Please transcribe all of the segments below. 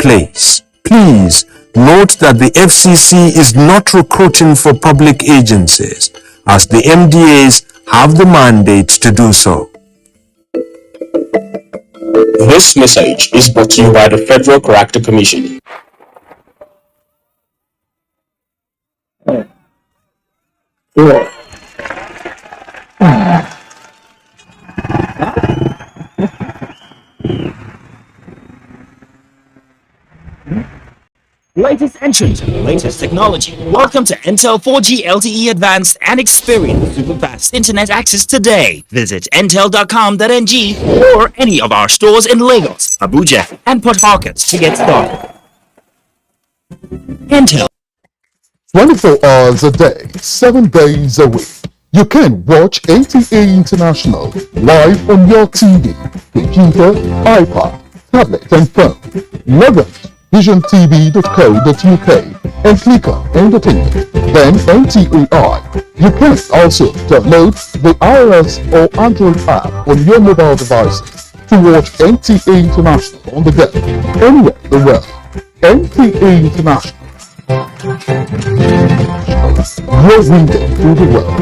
place. Please note that the FCC is not recruiting for public agencies, as the MDAs have the mandate to do so. This message is brought to you by the Federal Character Commission. Latest entrance, latest technology. Welcome to Intel 4G LTE Advanced and experience super fast internet access today. Visit intel.com.ng or any of our stores in Lagos, Abuja, and Port Harcourt to get started. Intel. 24 hours a day, 7 days a week. You can watch NTA International live on your TV, computer, iPad, tablet, and phone. Log on visiontv.co.uk and click on Entertainment, then NTA. You can also download the iOS or Android app on your mobile devices to watch NTA International on the go, anywhere in the world. NTA International, your window to the world.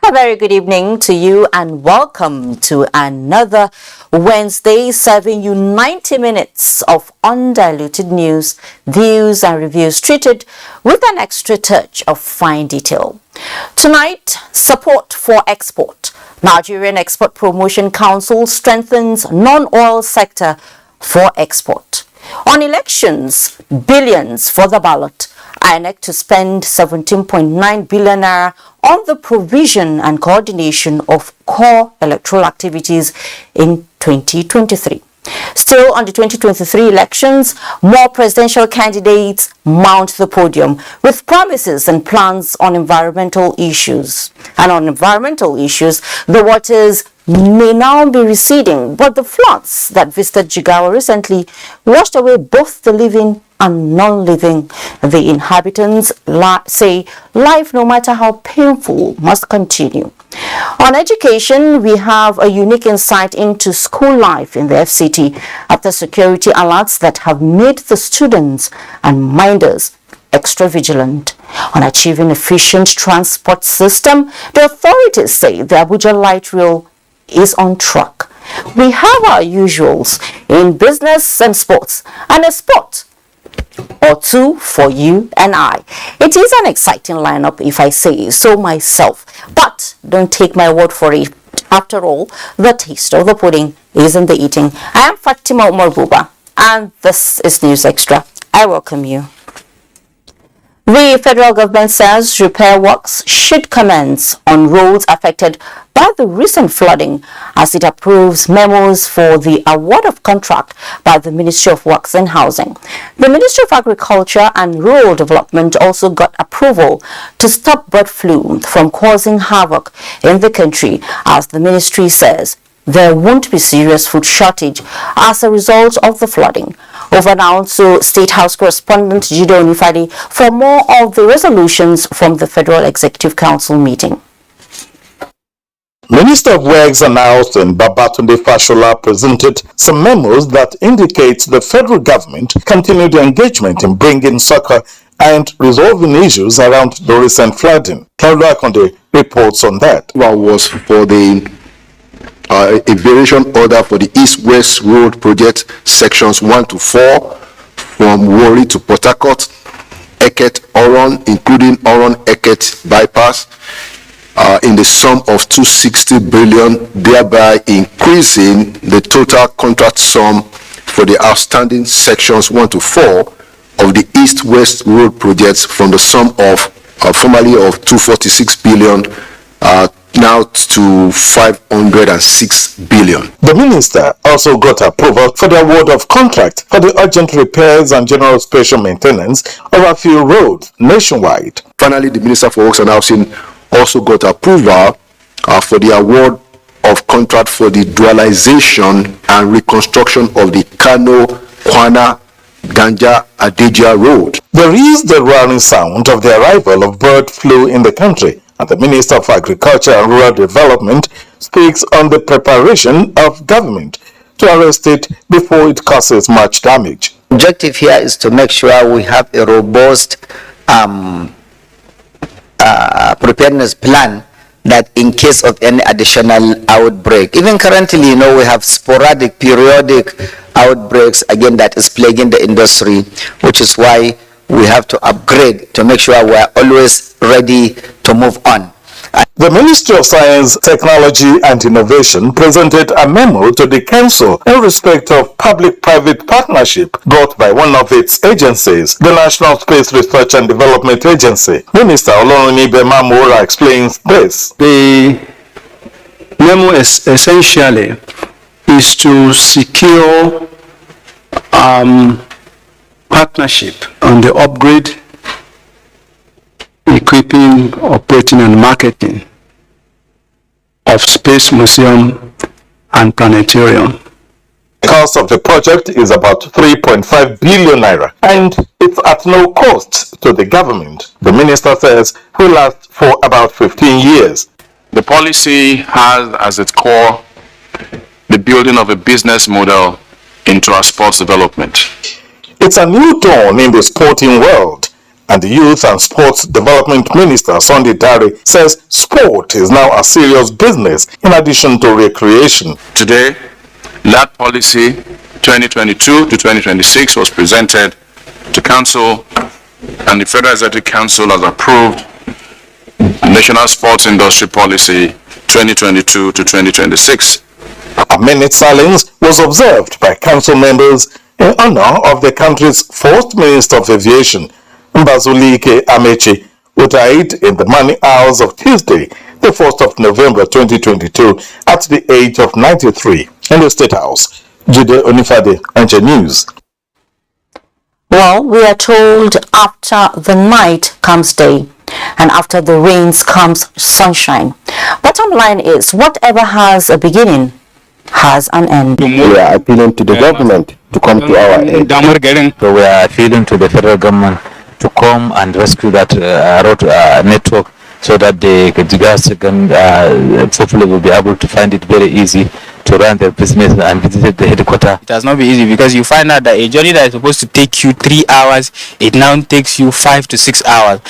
A very good evening to you and welcome to another Wednesday, serving you 90 minutes of undiluted news, views and reviews treated with an extra touch of fine detail. Tonight, support for export. Nigerian Export Promotion Council strengthens non-oil sector for export. On elections, billions for the ballot. INEC to spend 17.9 billion naira on the provision and coordination of core electoral activities in 2023. Still on the 2023 elections, more presidential candidates mount the podium with promises and plans on environmental issues. And on environmental issues, the waters may now be receding, but the floods that visited Jigawa recently washed away both the living and non-living. The inhabitants say life, no matter how painful, must continue. On education, we have a unique insight into school life in the FCT after security alerts that have made the students and minders extra vigilant. On achieving efficient transport system, the authorities say the Abuja light rail is on track. We have our usuals in business and sports, and a sport or two for you and I. It is an exciting lineup, if I say so myself, but don't take my word for it. After all, the taste of the pudding is in the eating. I am Fatima Umar Buba, and this is News Extra. I welcome you. The federal government says repair works should commence on roads affected by the recent flooding as it approves memos for the award of contract by the Ministry of Works and Housing. The Ministry of Agriculture and Rural Development also got approval to stop bird flu from causing havoc in the country, as the ministry says there won't be serious food shortage as a result of the flooding. Over now to State House correspondent Jide Onifade for more of the resolutions from the Federal Executive Council meeting. Minister of Works and Housing Babatunde Fashola presented some memos that indicate the federal government continued engagement in bringing succor and resolving issues around the recent flooding. Claudia Conde reports on that. One was for the a variation order for the East-West Road Project sections 1 to 4 from Warri to Port Harcourt, Eket, Oron, including Oron Eket bypass, in the sum of 260 billion, thereby increasing the total contract sum for the outstanding sections 1 to 4 of the East-West Road projects from the sum of formerly of 246 billion now to 506 billion. The minister also got approval for the award of contract for the urgent repairs and general special maintenance of a few roads nationwide. Finally, the Minister for Works and Housing also got approval for the award of contract for the dualization and reconstruction of the Kano, Kwana, Ganja, Adejia Road. There is the roaring sound of the arrival of bird flu in the country, and the Minister of Agriculture and Rural Development speaks on the preparation of government to arrest it before it causes much damage. The objective here is to make sure we have a robust preparedness plan that in case of any additional outbreak, even currently, we have sporadic, periodic outbreaks, again, that is plaguing the industry, which is why we have to upgrade to make sure we are always ready to move on. The Ministry of Science, Technology and Innovation presented a memo to the Council in respect of public-private partnership brought by one of its agencies, the National Space Research and Development Agency. Minister Olorunibe Mamora explains this. The memo is essentially to secure partnership on the upgrade, equipping, operating and marketing of Space Museum and Planetarium. The cost of the project is about 3.5 billion naira and it's at no cost to the government. The minister says it will last for about 15 years. The policy has as its core the building of a business model into our sports development. It's a new dawn in the sporting world, and the Youth and Sports Development Minister, Sunday Dare, says sport is now a serious business in addition to recreation. Today, that policy 2022 to 2026 was presented to Council, and the Federal Executive Council has approved National Sports Industry Policy 2022 to 2026. A minute silence was observed by council members in honor of the country's first Minister of Aviation, Mbazulike Amechi, who died in the morning hours of Tuesday, the 1st of November 2022, at the age of 93 in the State House. Jide Onifade, NTA News. Well, we are told after the night comes day, and after the rains comes sunshine. Bottom line is, whatever has a beginning has an end. We are appealing to the government to come to our aid. So we are appealing to the federal government to come and rescue that road network so that the guys can hopefully will be able to find it very easy to run their business and visit the headquarters. It has not been easy because you find out that a journey that is supposed to take you 3 hours, it now takes you 5 to 6 hours.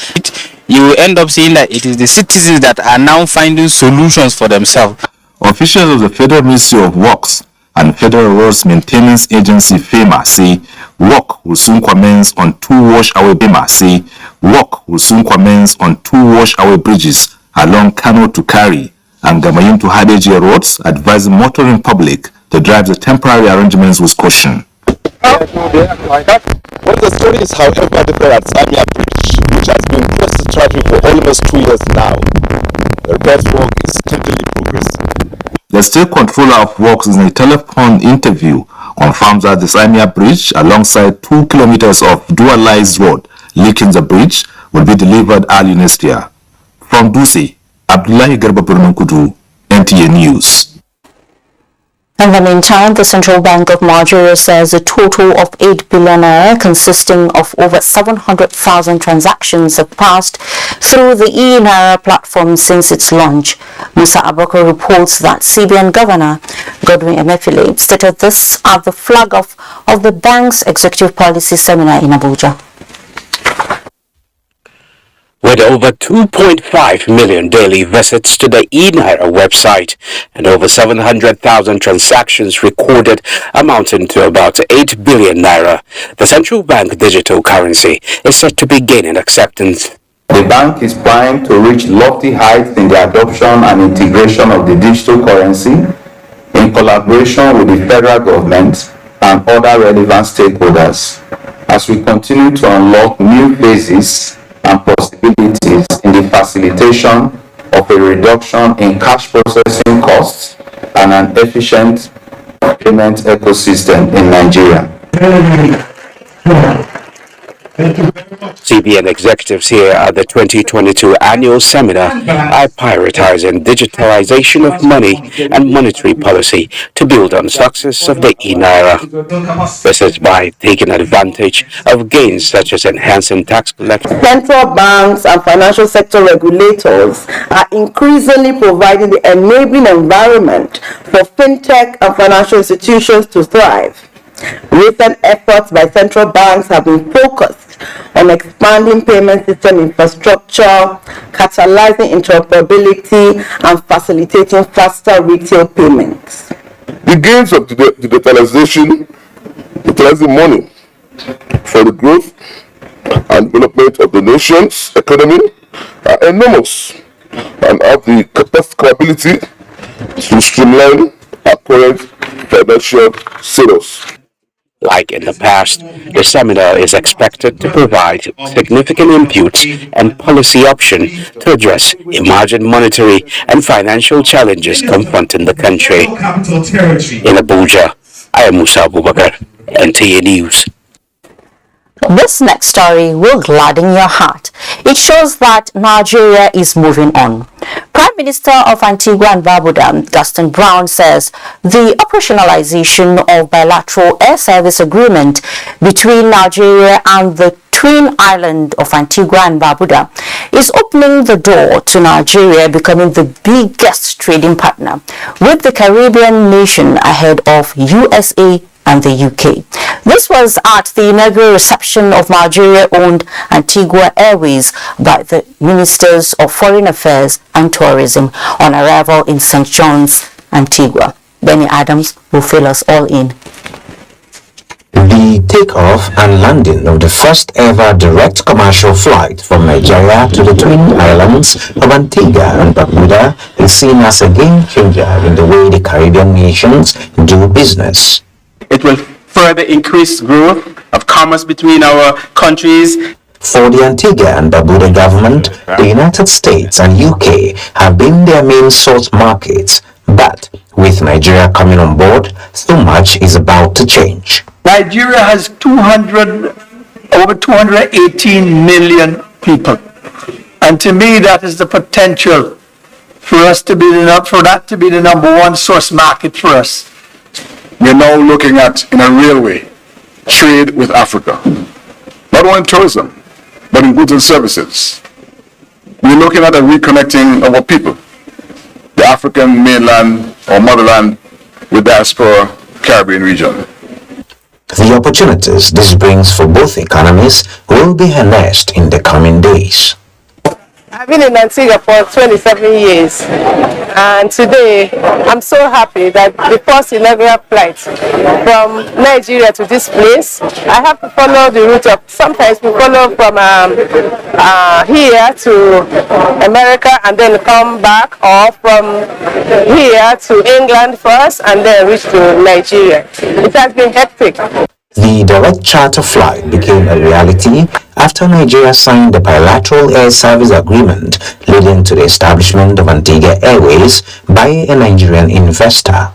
You end up seeing that it is the citizens that are now finding solutions for themselves. Officials of the Federal Ministry of Works and Federal Roads Maintenance Agency FEMA say work will soon commence on 2 wash-away bridges along Kano to Kari and Gamayun to Hadeji roads, advising motoring public to drive the temporary arrangements with caution. What the story is, however, the Samia Bridge, which almost 2 years now. The repairs work is steadily progressing. The state controller of works in a telephone interview confirms that the Samia Bridge, alongside 2 kilometers of dualized road linking the bridge, will be delivered early next year. From Duse, Abdullahi Garba Kudu, NTA News. In the meantime, the Central Bank of Nigeria says a total of 8 billion naira consisting of over 700,000 transactions have passed through the e-Naira platform since its launch. Musa Abubakar reports that CBN Governor Godwin Emefiele stated this at the flag off of the bank's executive policy seminar in Abuja. With over 2.5 million daily visits to the eNaira website and over 700,000 transactions recorded amounting to about 8 billion naira, the central bank digital currency is set to be gaining acceptance. The bank is primed to reach lofty heights in the adoption and integration of the digital currency in collaboration with the federal government and other relevant stakeholders as we continue to unlock new phases and possibilities in the facilitation of a reduction in cash processing costs and an efficient payment ecosystem in Nigeria. CBN executives here at the 2022 annual seminar are prioritizing digitalization of money and monetary policy to build on success of the e-Naira. This is by taking advantage of gains such as enhancing tax collection. Central banks and financial sector regulators are increasingly providing the enabling environment for fintech and financial institutions to thrive. Recent efforts by central banks have been focused on expanding payment system infrastructure, catalyzing interoperability, and facilitating faster retail payments. The gains of digitalization, utilizing money for the growth and development of the nation's economy are enormous and have the capability to streamline our current financial status. Like in the past, the seminar is expected to provide significant inputs and policy options to address emerging monetary and financial challenges confronting the country. In Abuja, I am Musa Abubakar, NTA News. This next story will gladden your heart. It shows that Nigeria is moving on. Prime Minister of Antigua and Barbuda, Gaston Brown, says the operationalization of bilateral air service agreement between Nigeria and the twin island of Antigua and Barbuda is opening the door to Nigeria becoming the biggest trading partner with the Caribbean nation ahead of USA and the UK. This was at the inaugural reception of Nigeria-owned Antigua Airways by the Ministers of Foreign Affairs and Tourism on arrival in St. John's, Antigua. Benny Adams will fill us all in. The takeoff and landing of the first ever direct commercial flight from Nigeria to the twin islands of Antigua and Barbuda is seen as a game changer in the way the Caribbean nations do business. It will further increase growth of commerce between our countries. For the Antigua and Barbuda government, the United States and UK have been their main source markets, but with Nigeria coming on board, so much is about to change. Nigeria has over 218 million people, and to me that is the potential for us to be the number one source market for us. We're now looking at, in a real way, trade with Africa. Not only in tourism, but in goods and services. We're looking at reconnecting our people, the African mainland or motherland with diaspora Caribbean region. The opportunities this brings for both economies will be harnessed in the coming days. I've been in Antigua for 27 years, and today I'm so happy that the first inaugural flight from Nigeria to this place, I have to follow the route of, sometimes we follow from here to America and then come back, or from here to England first and then reach to Nigeria. It has been hectic. The direct charter flight became a reality after Nigeria signed the bilateral air service agreement leading to the establishment of Antigua Airways by a Nigerian investor.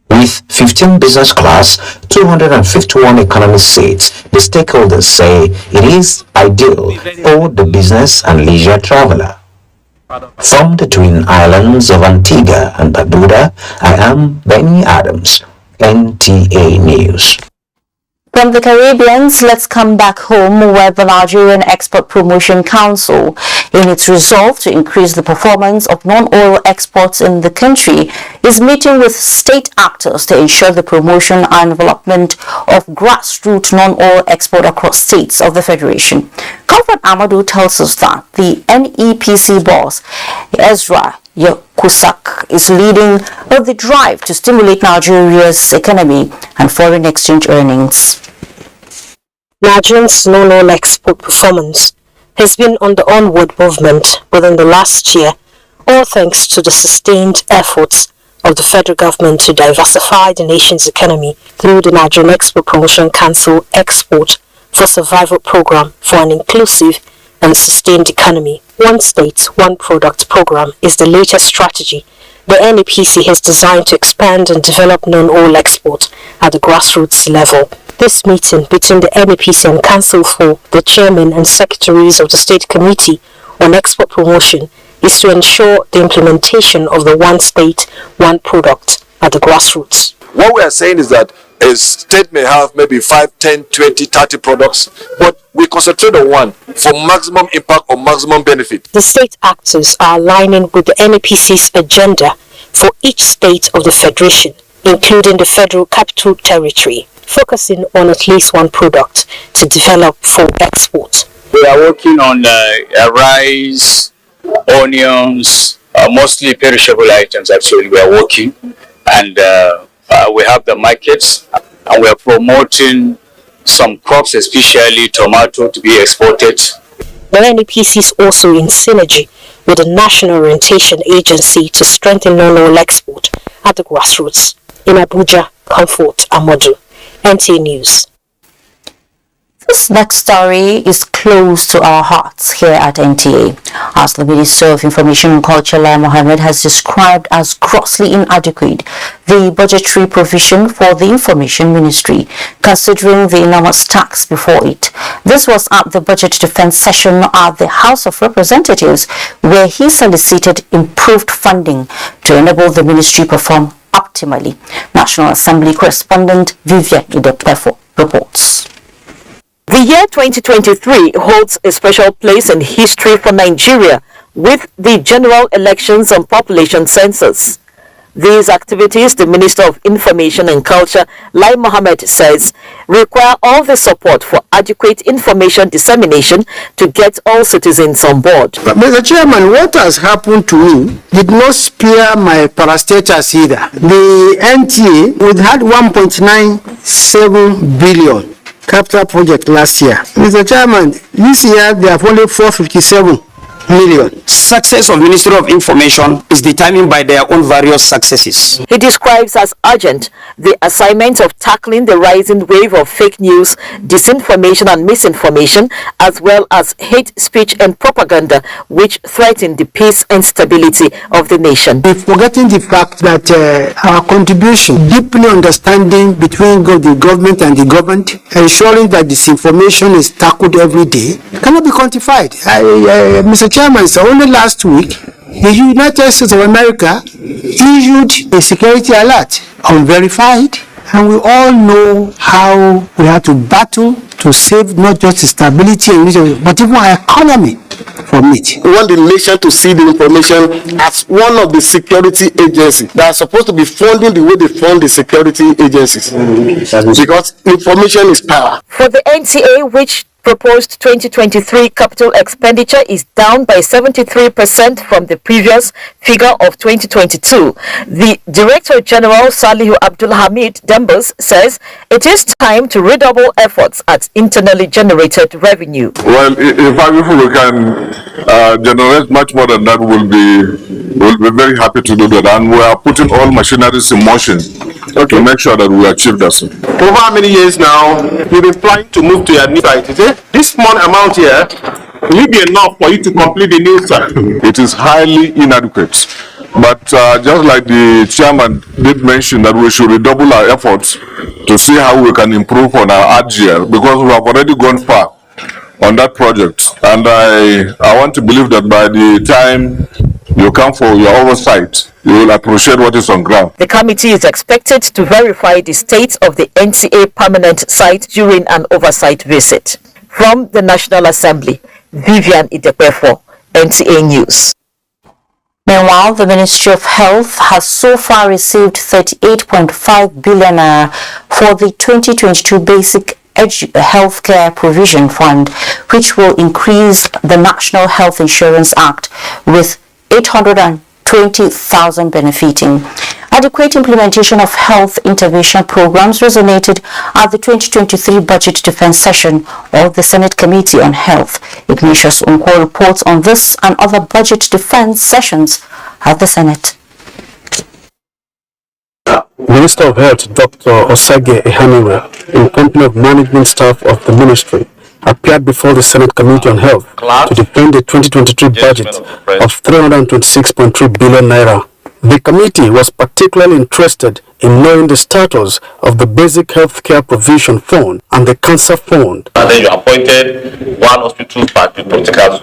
With 15 business class, 251 economy seats, the stakeholders say it is ideal for the business and leisure traveler. From the twin islands of Antigua and Barbuda, I am Benny Adams, NTA News. From the Caribbean, let's come back home where the Nigerian Export Promotion Council, in its resolve to increase the performance of non-oil exports in the country, is meeting with state actors to ensure the promotion and development of grassroots non-oil export across states of the Federation. Comfort Amadou tells us that the NEPC boss, Ezra Kusak, is leading the drive to stimulate Nigeria's economy and foreign exchange earnings. Nigeria's non-oil export performance has been on the onward movement within the last year, all thanks to the sustained efforts of the federal government to diversify the nation's economy through the Nigerian Export Promotion Council Export for Survival program for an inclusive and sustained economy. One state, one product program is the latest strategy the NEPC has designed to expand and develop non-oil export at the grassroots level. This meeting between the NEPC and Council for the Chairman and Secretaries of the State Committee on Export Promotion is to ensure the implementation of the one state, one product at the grassroots. What we are saying is that a state may have maybe 5, 10, 20, 30 products, but we concentrate on one for maximum impact or maximum benefit. The state actors are aligning with the NEPC's agenda for each state of the Federation, including the Federal Capital Territory, focusing on at least one product to develop for export. We are working on rice, onions, mostly perishable items actually we are working, and we have the markets, and we are promoting some crops, especially tomato, to be exported. The NEPC is also in synergy with the National Orientation Agency to strengthen non-oil export at the grassroots. In Abuja, Comfort Amadou, NTA News. This next story is close to our hearts here at NTA, as the Minister of Information and Culture, Lai Mohammed, has described as grossly inadequate the budgetary provision for the Information Ministry, considering the enormous tax before it. This was at the Budget Defense session at the House of Representatives, where he solicited improved funding to enable the ministry perform optimally. National Assembly correspondent Vivian Idepefo reports. The year 2023 holds a special place in history for Nigeria with the general elections and population census. These activities, the Minister of Information and Culture, Lai Mohammed, says, require all the support for adequate information dissemination to get all citizens on board. But Mr. Chairman, what has happened to me did not spare my parastatals either. The NTA, we had 1.97 billion capital project last year. Mr. Chairman, this year they have only 457 million. Success of Ministry of Information is determined by their own various successes. He describes as urgent the assignment of tackling the rising wave of fake news, disinformation and misinformation, as well as hate speech and propaganda, which threaten the peace and stability of the nation. We're forgetting the fact that our contribution, deeply understanding between the government and the government, ensuring that disinformation is tackled every day, cannot be quantified. Mr. Chairman, so only last week, the United States of America issued a security alert, unverified, and we all know how we have to battle to save not just the stability but even our economy from it. We want the nation to see the information as one of the security agencies that are supposed to be funding the way they fund the security agencies. Because information is power. For the NTA, which proposed 2023 capital expenditure is down by 73% from the previous figure of 2022. The Director General Salihu Abdul Hamid Dembas says it is time to redouble efforts at internally generated revenue. Well, in fact, if we can generate much more than that, we'll be very happy to do that. And we are putting all machineries in motion to make sure that we achieve that. Over how many years now you've been planning to move to your new site? Is it this small amount here? Will it be enough for you to complete the new site? It is highly inadequate. But just like the chairman did mention that we should redouble our efforts to see how we can improve on our RGL, because we have already gone far on that project. And I want to believe that by the time you come for your oversight, you will appreciate what is on ground. The committee is expected to verify the state of the NTA permanent site during an oversight visit. From the National Assembly, Vivian Idepefo, NTA News. Meanwhile, the Ministry of Health has so far received 38.5 billion naira for the 2022 Basic Healthcare Provision Fund, which will increase the National Health Insurance Act with 820,000 benefiting. Adequate implementation of health intervention programs resonated at the 2023 Budget Defense Session of the Senate Committee on Health. Ignatius Unko reports on this and other budget defense sessions at the Senate. Minister of Health Dr. Osage Ehaniwe, in company of management staff of the ministry, appeared before the Senate Committee on Health to defend the 2023 budget of 326.3 billion naira. The committee was particularly interested in knowing the status of the Basic Healthcare Provision Fund and the Cancer Fund. And then you appointed one hospital protocols.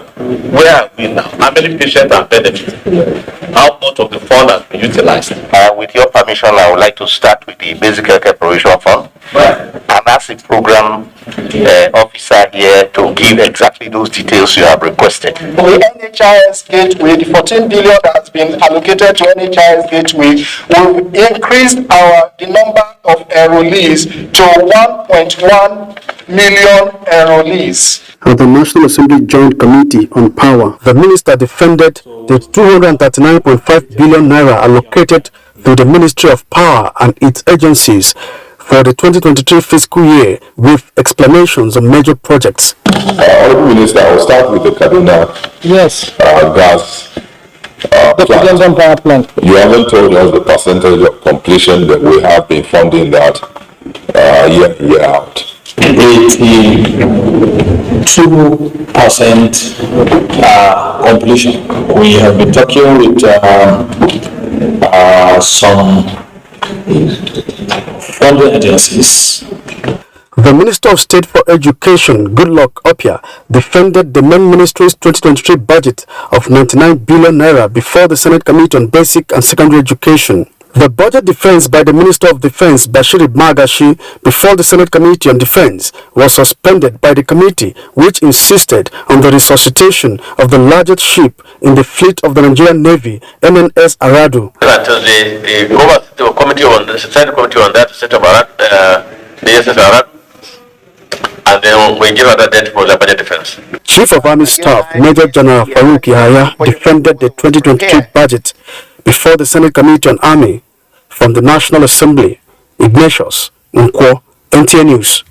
Where are we now? How many patients are benefiting? How much of the fund has been utilized? With your permission, I would like to start with the Basic Healthcare Provision Fund. I'm asking program officer here to give exactly those details you have requested. The NHIS gateway, the 14 billion that has been allocated to NHIS gateway, will increase the number of enrollees to 1.1 million enrollees. At the National Assembly Joint Committee on Power, the minister defended the 239.5 billion naira allocated to the Ministry of Power and its agencies for the 2023 fiscal year with explanations on major projects. Honorable Minister, I will start with the Kaduna gas power plant. You haven't told us the percentage of completion that we have been funding that year out. 82% completion. We have been talking with some funding agencies. The Minister of State for Education, Goodluck Opia, defended the main ministry's 2023 budget of 99 billion naira before the Senate Committee on Basic and Secondary Education. The budget defense by the Minister of Defense, Bashir Magashi, before the Senate Committee on Defense was suspended by the committee, which insisted on the resuscitation of the largest ship in the fleet of the Nigerian Navy, MNS Aradu. Until the committee on the Senate Committee on that set up the SS Aradu, and then we give another date for the budget defense. Chief of Army Staff, Major General Farouk Yahaya, defended the 2022 budget before the Senate Committee on Army. From the National Assembly, Ignatius Unko, NTA News.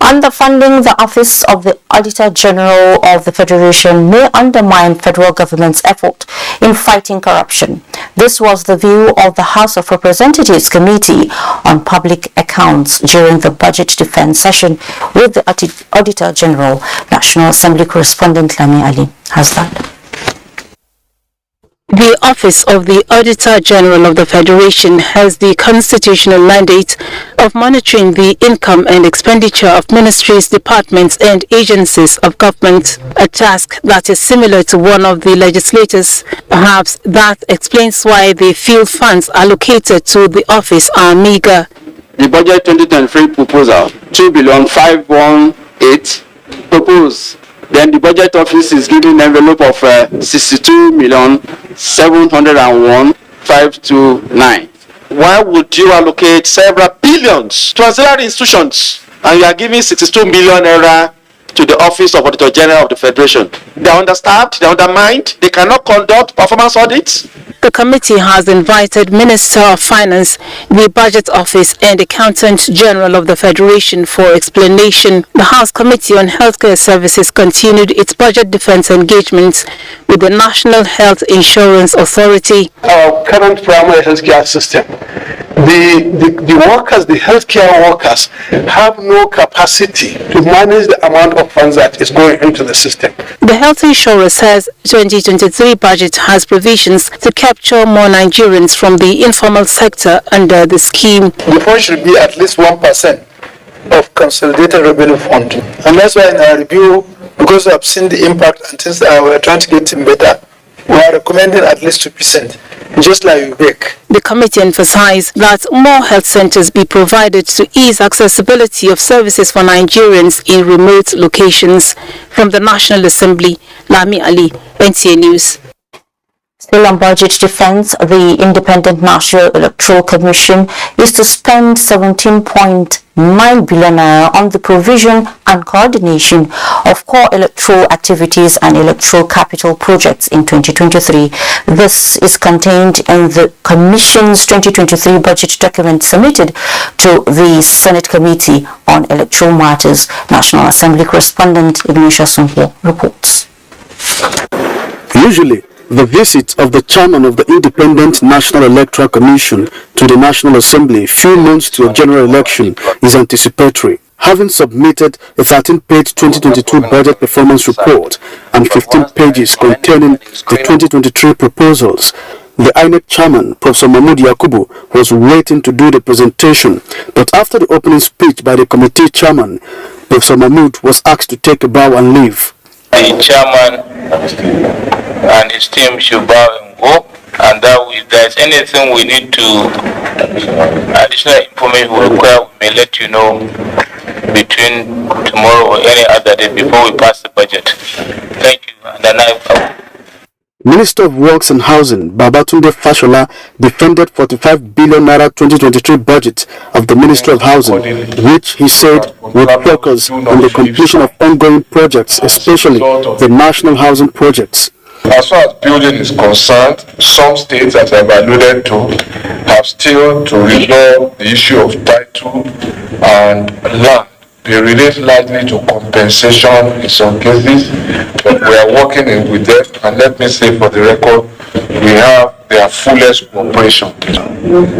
Underfunding the Office of the Auditor General of the Federation may undermine federal government's effort in fighting corruption. This was the view of the House of Representatives Committee on Public Accounts during the Budget Defense Session with the Auditor General. National Assembly correspondent Lami Ali has that. The Office of the Auditor General of the Federation has the constitutional mandate of monitoring the income and expenditure of ministries, departments, and agencies of government, a task that is similar to one of the legislators. Perhaps that explains why the field funds allocated to the office are meager. The budget 2023 proposal, 2,518 proposed. Then the budget office is giving an envelope of 62,701,529. Why would you allocate several billions to auxiliary institutions and you are giving 62 million naira to the Office of Auditor General of the Federation? They are understaffed, they are undermined, they cannot conduct performance audits. The committee has invited Minister of Finance, the Budget Office, and Accountant General of the Federation for explanation. The House Committee on Healthcare Services continued its budget defense engagements with the National Health Insurance Authority. Our current primary healthcare system the workers, the healthcare workers, have no capacity to manage the amount of funds that is going into the system. The health insurer says 2023 budget has provisions to capture more Nigerians from the informal sector under the scheme. The fund should be at least 1% of consolidated revenue fund, and that's why in our review, because I've seen the impact and since we're trying to get it better, we are recommending at least 2%, just like you make. The committee emphasized that more health centers be provided to ease accessibility of services for Nigerians in remote locations. From the National Assembly, Lami Ali, NTA News. Still on budget defense, the Independent National Electoral Commission is to spend 17.9 billion naira on the provision and coordination of core electoral activities and electoral capital projects in 2023. This is contained in the Commission's 2023 budget document submitted to the Senate Committee on Electoral Matters. National Assembly correspondent Ignatius Sunko reports. Usually, the visit of the chairman of the Independent National Electoral Commission to the National Assembly a few months to a general election is anticipatory. Having submitted a 13-page 2022 budget performance report and 15 pages containing the 2023 proposals, the INEC chairman, Professor Mahmoud Yakubu, was waiting to do the presentation, but after the opening speech by the committee chairman, Professor Mahmoud was asked to take a bow and leave. The chairman and his team should bow and go, and that if there is anything we need to, additional information we require, we may let you know between tomorrow or any other day before we pass the budget. Thank you. And then Minister of Works and Housing, Babatunde Fashola, defended 45 billion naira 2023 budget of the Ministry of Housing, which he said would focus on the completion of ongoing projects, especially the national housing projects. As far as building is concerned, some states, as I've alluded to, have still to resolve the issue of title and land. They relate largely to compensation in some cases, but we are working with them, and let me say for the record, we have their fullest cooperation.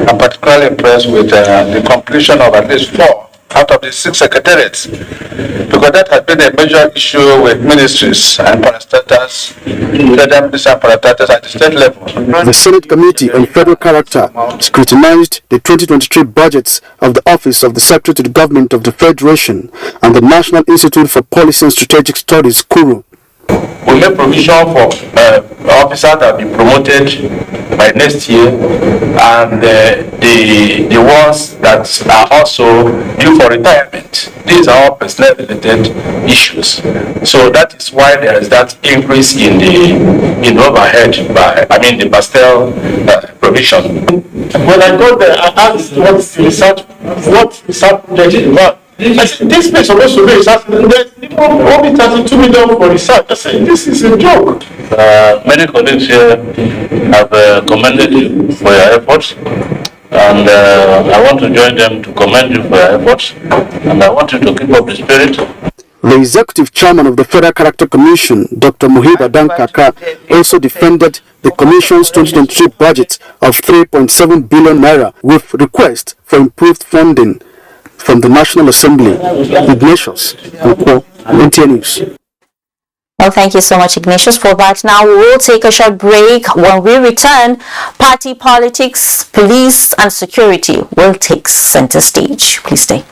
I'm particularly impressed with the completion of at least 4 out of the 6 secretariats, because that has been a major issue with ministries and parastatals, federal ministers and parastatals at the state level. The Senate Committee on Federal Character scrutinized the 2023 budgets of the Office of the Secretary to the Government of the Federation and the National Institute for Policy and Strategic Studies, KURU. We make provision for officers that will be promoted by next year, and the ones that are also due for retirement. These are all personnel related issues. So that is why there is that increase in the overhead the pastel provision. When I got there, I asked what research project is about. I said, this place supposed to be research. There's only 32 million for research. I said, this is a joke. Many colleagues here have commended you for your efforts, and I want to join them to commend you for your efforts, and I want you to keep up the spirit. The executive chairman of the Federal Character Commission, Dr. Muhib Adan Kaka, also defended the Commission's 2023 budget of 3.7 billion naira with request for improved funding from the National Assembly. Ignatius Sunko, NTA News. Well, thank you so much, Ignatius, for that. Now we will take a short break. When we return, party politics, police and security will take center stage. Please stay.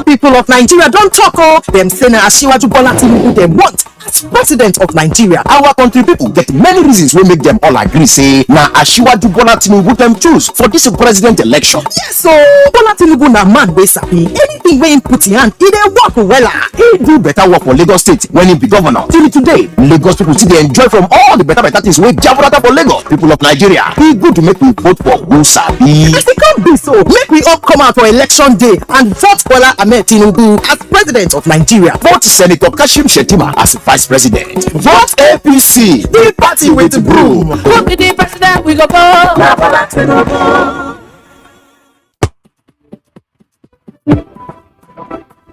People of Nigeria don't talk them say na Asiwaju Bola Tinubu dem want as president of Nigeria. Our country people get many reasons wey make them all agree say na Asiwaju Bola Tinubu dem choose for this president election. Yes, so Bola Tinubu na man wey sabi anything wey him put in hand, he dey work wella. He do better work for Lagos State when he be governor. Till today, Lagos people still dey enjoy from all the better things wey Jaburata for Lagos. People of Nigeria, e good to make we vote for who sabi. As e come be so, make we all come out for election day and vote Bola Ahmed Tinubu as president of Nigeria. Vote Senator Kashim Shettima as vice vice president. Vote APC, the party with the broom. Who be the president we go go?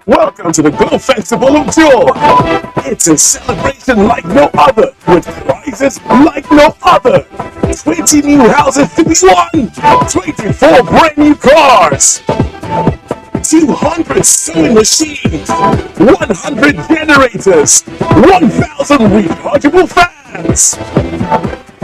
Welcome to the Glow Festival of Joy. It's a celebration like no other, with prizes like no other. 20 new houses to be won, 24 brand new cars, 200 sewing machines, 100 generators, 1,000 rechargeable fans.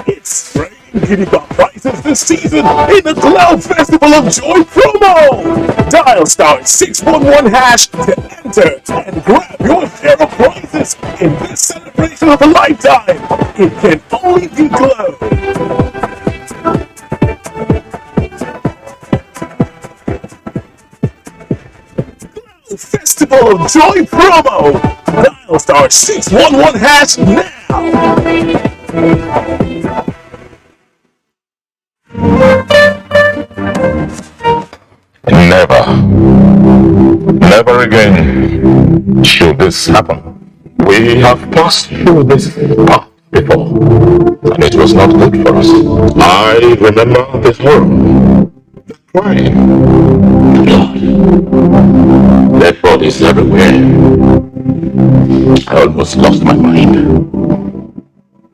It's spraying Giddy Bar prizes this season in the Cloud Festival of Joy promo. Dial *611# to enter and grab your share of prizes in this celebration of a lifetime. It can only be Glow. Festival of Joy promo. Dial *611# now. Never again should this happen. We have passed through this path before, and it was not good for us. I remember the horror, the crying, blood, dead bodies everywhere. I almost lost my mind.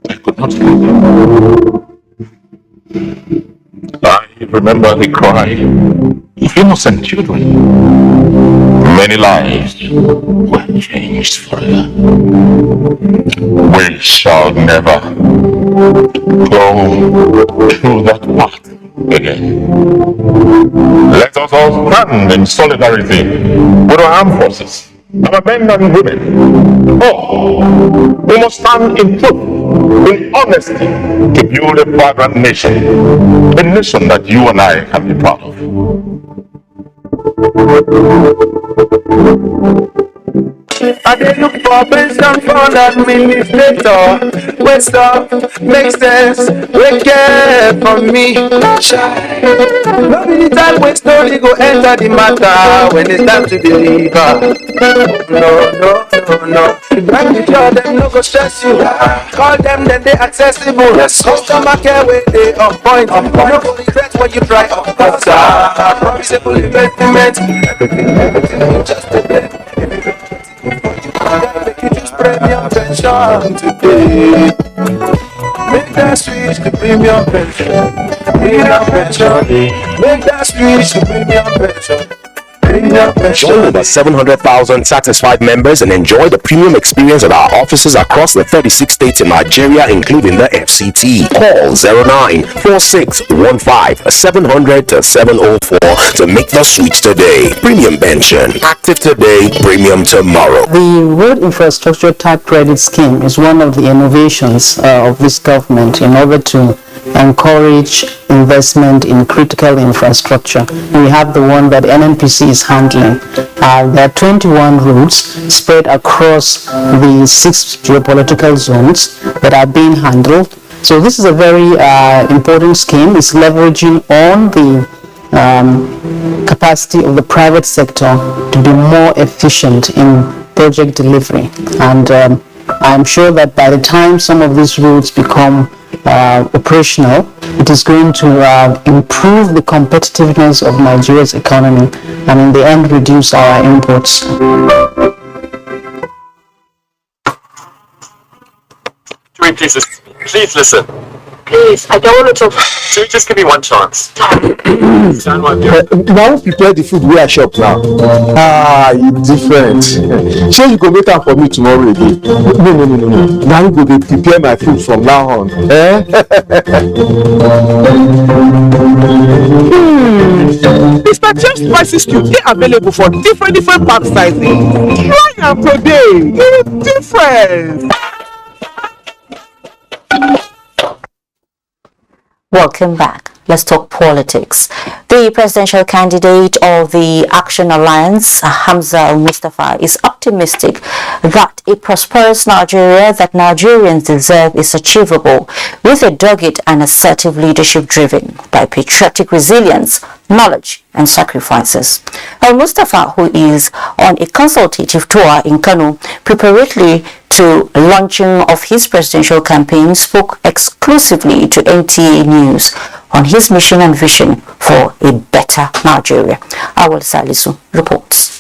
I could not sleep. I remember the cry of innocent children. Many lives were changed forever. We shall never go through that path again. Let us all stand in solidarity with our armed forces, our men and women. Oh, we must stand in truth, in honesty, to build a vibrant nation, a nation that you and I can be proud of. I did look for pension fund administrator. Waste up, make sense, wake up for me. No be the time when story go enter the matter when it's time to deliver. No. When you call them, no go stress you. Call them, then they accessible. Customer care when they on point. No go regret when you try on promisable investment. Everything just a bit. Make you choose premium pension today. Make that switch to premium pension. Make that switch to premium pension. Join over 700,000 satisfied members and enjoy the premium experience at our offices across the 36 states in Nigeria, including the FCT. Call 094615-700-704 to make the switch today. Premium pension. Active today, premium tomorrow. The road infrastructure tax credit scheme is one of the innovations of this government in order to encourage investment in critical infrastructure. We have the one that NNPC is handling. There are 21 routes spread across the 6 geopolitical zones that are being handled. So this is a very important scheme. It's leveraging on the capacity of the private sector to be more efficient in project delivery. And I'm sure that by the time some of these routes become operational, it is going to improve the competitiveness of Nigeria's economy and in the end reduce our imports. Please listen. Please, I don't want to talk. Just give me one chance. Now prepare the food we are shop now. You different. Sure you go make am for me tomorrow again. No. Now you go dey prepare my food from now on. Mr. Chef Spices Cube dey available for different pack sizes. Try am today. It's different. Welcome back. Let's talk politics. The presidential candidate of the Action Alliance, Hamza Al-Mustafa, is optimistic that a prosperous Nigeria that Nigerians deserve is achievable with a dogged and assertive leadership driven by patriotic resilience, knowledge and sacrifices. Al-Mustafa, who is on a consultative tour in Kano preparatory to launching of his presidential campaign, spoke exclusively to NTA News on his mission and vision for a better Nigeria. Awal Salisu reports.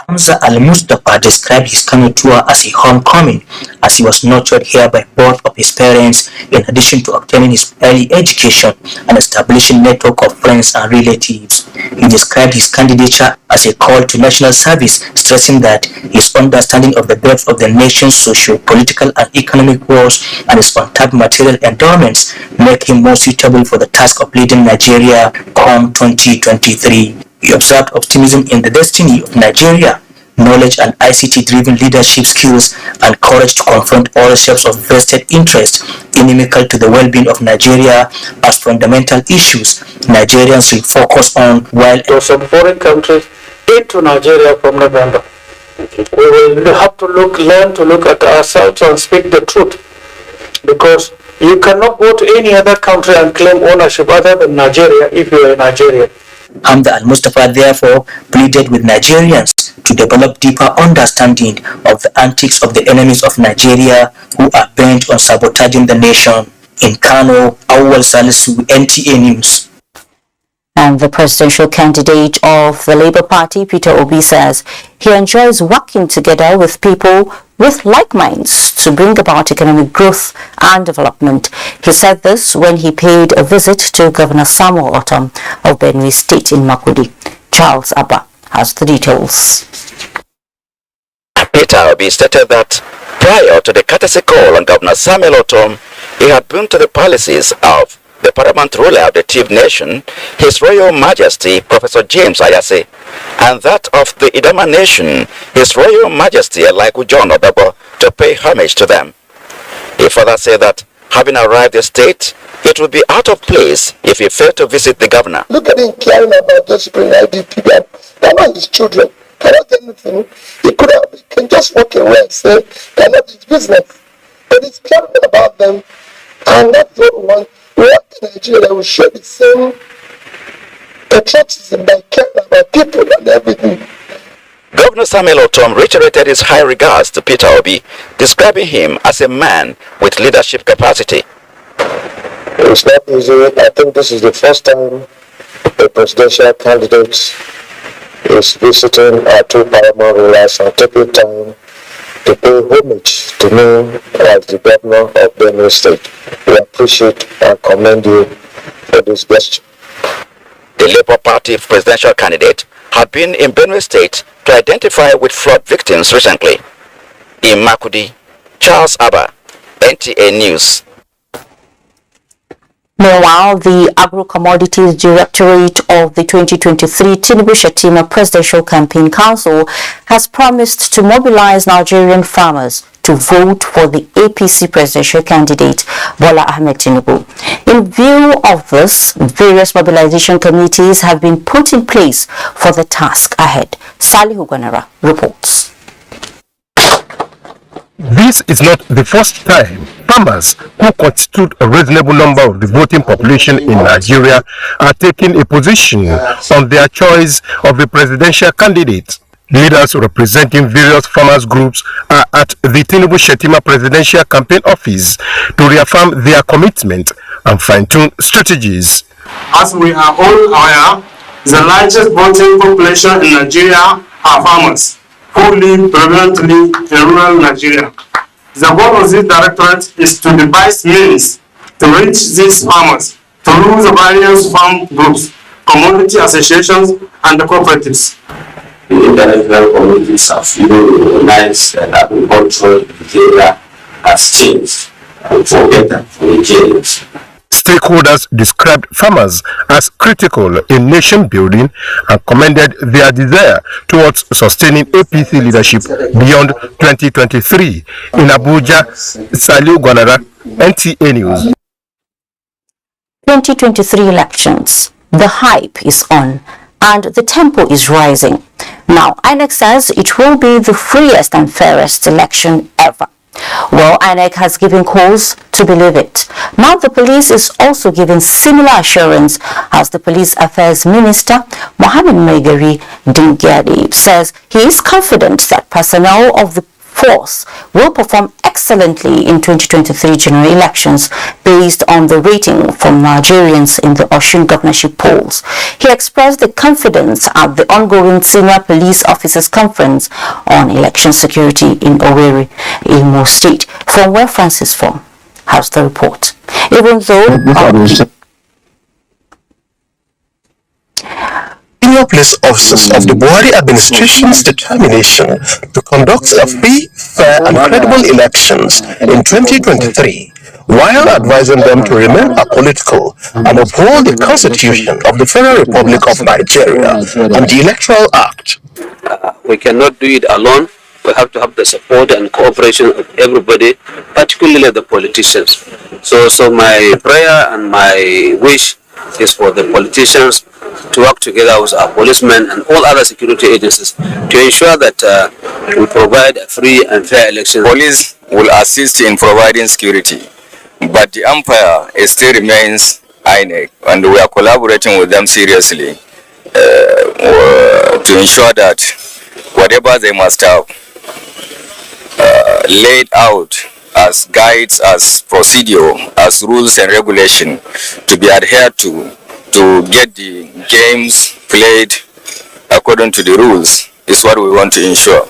Hamza Al-Mustafa described his Kano tour as a homecoming, as he was nurtured here by both of his parents, in addition to obtaining his early education and establishing a network of friends and relatives. He described his candidature as a call to national service, stressing that his understanding of the depth of the nation's socio-political and economic woes and his untapped material endowments make him more suitable for the task of leading Nigeria come 2023. He observed optimism in the destiny of Nigeria, knowledge and ICT-driven leadership skills, and courage to confront all shapes of vested interest inimical to the well-being of Nigeria as fundamental issues Nigerians should focus on while some foreign countries into Nigeria from November. We will have to learn to look at ourselves and speak the truth, because you cannot go to any other country and claim ownership other than Nigeria if you are a Nigerian. Hamza Al-Mustafa therefore pleaded with Nigerians to develop deeper understanding of the antics of the enemies of Nigeria who are bent on sabotaging the nation. In Kano, Awal Salisu, NTA News. And the presidential candidate of the Labour Party, Peter Obi, says he enjoys working together with people with like minds to bring about economic growth and development. He said this when he paid a visit to Governor Samuel Ortom of Benue State in Makurdi. Charles Abba has the details. Peter Obi stated that prior to the courtesy call on Governor Samuel Ortom, he had been to the palaces of the paramount ruler of the Tiv Nation, His Royal Majesty Professor James Ayase, and that of the Idoma Nation, His Royal Majesty Eliku John Obebo, to pay homage to them. He further said that, having arrived the state, it would be out of place if he failed to visit the governor. Look at him caring about just bring IDP back. They're not his children. Cannot get anything. He can just walk away and say they're not his business. But he's caring about them, and that's what we want. We want in Nigeria that will show the same patriotism by caring about people and everything. Governor Samuel Ortom reiterated his high regards to Peter Obi, describing him as a man with leadership capacity. It's not easy. I think this is the first time a presidential candidate is visiting our two paramount rulers and taking time to pay homage to me as the governor of Benue State. We appreciate and commend you for this gesture. The Labour Party presidential candidate had been in Benue State to identify with flood victims recently. In Makurdi, Charles Abba, NTA News. Meanwhile, the Agro-Commodities Directorate of the 2023 Tinubu-Shettima Presidential Campaign Council has promised to mobilize Nigerian farmers to vote for the APC presidential candidate Bola Ahmed Tinubu. In view of this, various mobilization committees have been put in place for the task ahead. Salihu Gwanara reports. This is not the first time farmers who constitute a reasonable number of the voting population in Nigeria are taking a position on their choice of a presidential candidate. Leaders representing various farmers groups are at the Tinubu-Shettima Presidential Campaign Office to reaffirm their commitment and fine-tune strategies. As we are all aware, the largest voting population in Nigeria are farmers who live predominantly in rural Nigeria. The goal of this directorate is to devise means to reach these farmers through the various farm groups, community associations, and the cooperatives. The international communities have recognized that agriculture in Nigeria has changed for better for Nigerians. Stakeholders described farmers as critical in nation building and commended their desire towards sustaining APC leadership beyond 2023. In Abuja, Salihu Gwanara, NTA News. 2023 elections. The hype is on and the tempo is rising. Now, INEC says it will be the freest and fairest election ever. Well, INEC has given cause to believe it. Now the police is also giving similar assurance as the Police Affairs Minister, Mohammed Megari Dingyadi, says he is confident that personnel of the force will perform excellently in 2023 general elections based on the rating from Nigerians in the Osun governorship polls. He expressed the confidence at the ongoing Senior Police Officers Conference on Election Security in Owerri, Imo State, from where Francis Fong has the report. Even though Senior police officers of the Buhari administration's determination to conduct a free, fair and credible elections in 2023, while advising them to remain apolitical and uphold the Constitution of the Federal Republic of Nigeria and the Electoral Act. We cannot do it alone. We have to have the support and cooperation of everybody, particularly the politicians. So my prayer and my wish is for the politicians to work together with our policemen and all other security agencies to ensure that we provide a free and fair election. Police will assist in providing security, but the umpire still remains INEC, and we are collaborating with them seriously to ensure that whatever they must have laid out as guides, as procedure, as rules and regulation to be adhered to get the games played according to the rules is what we want to ensure.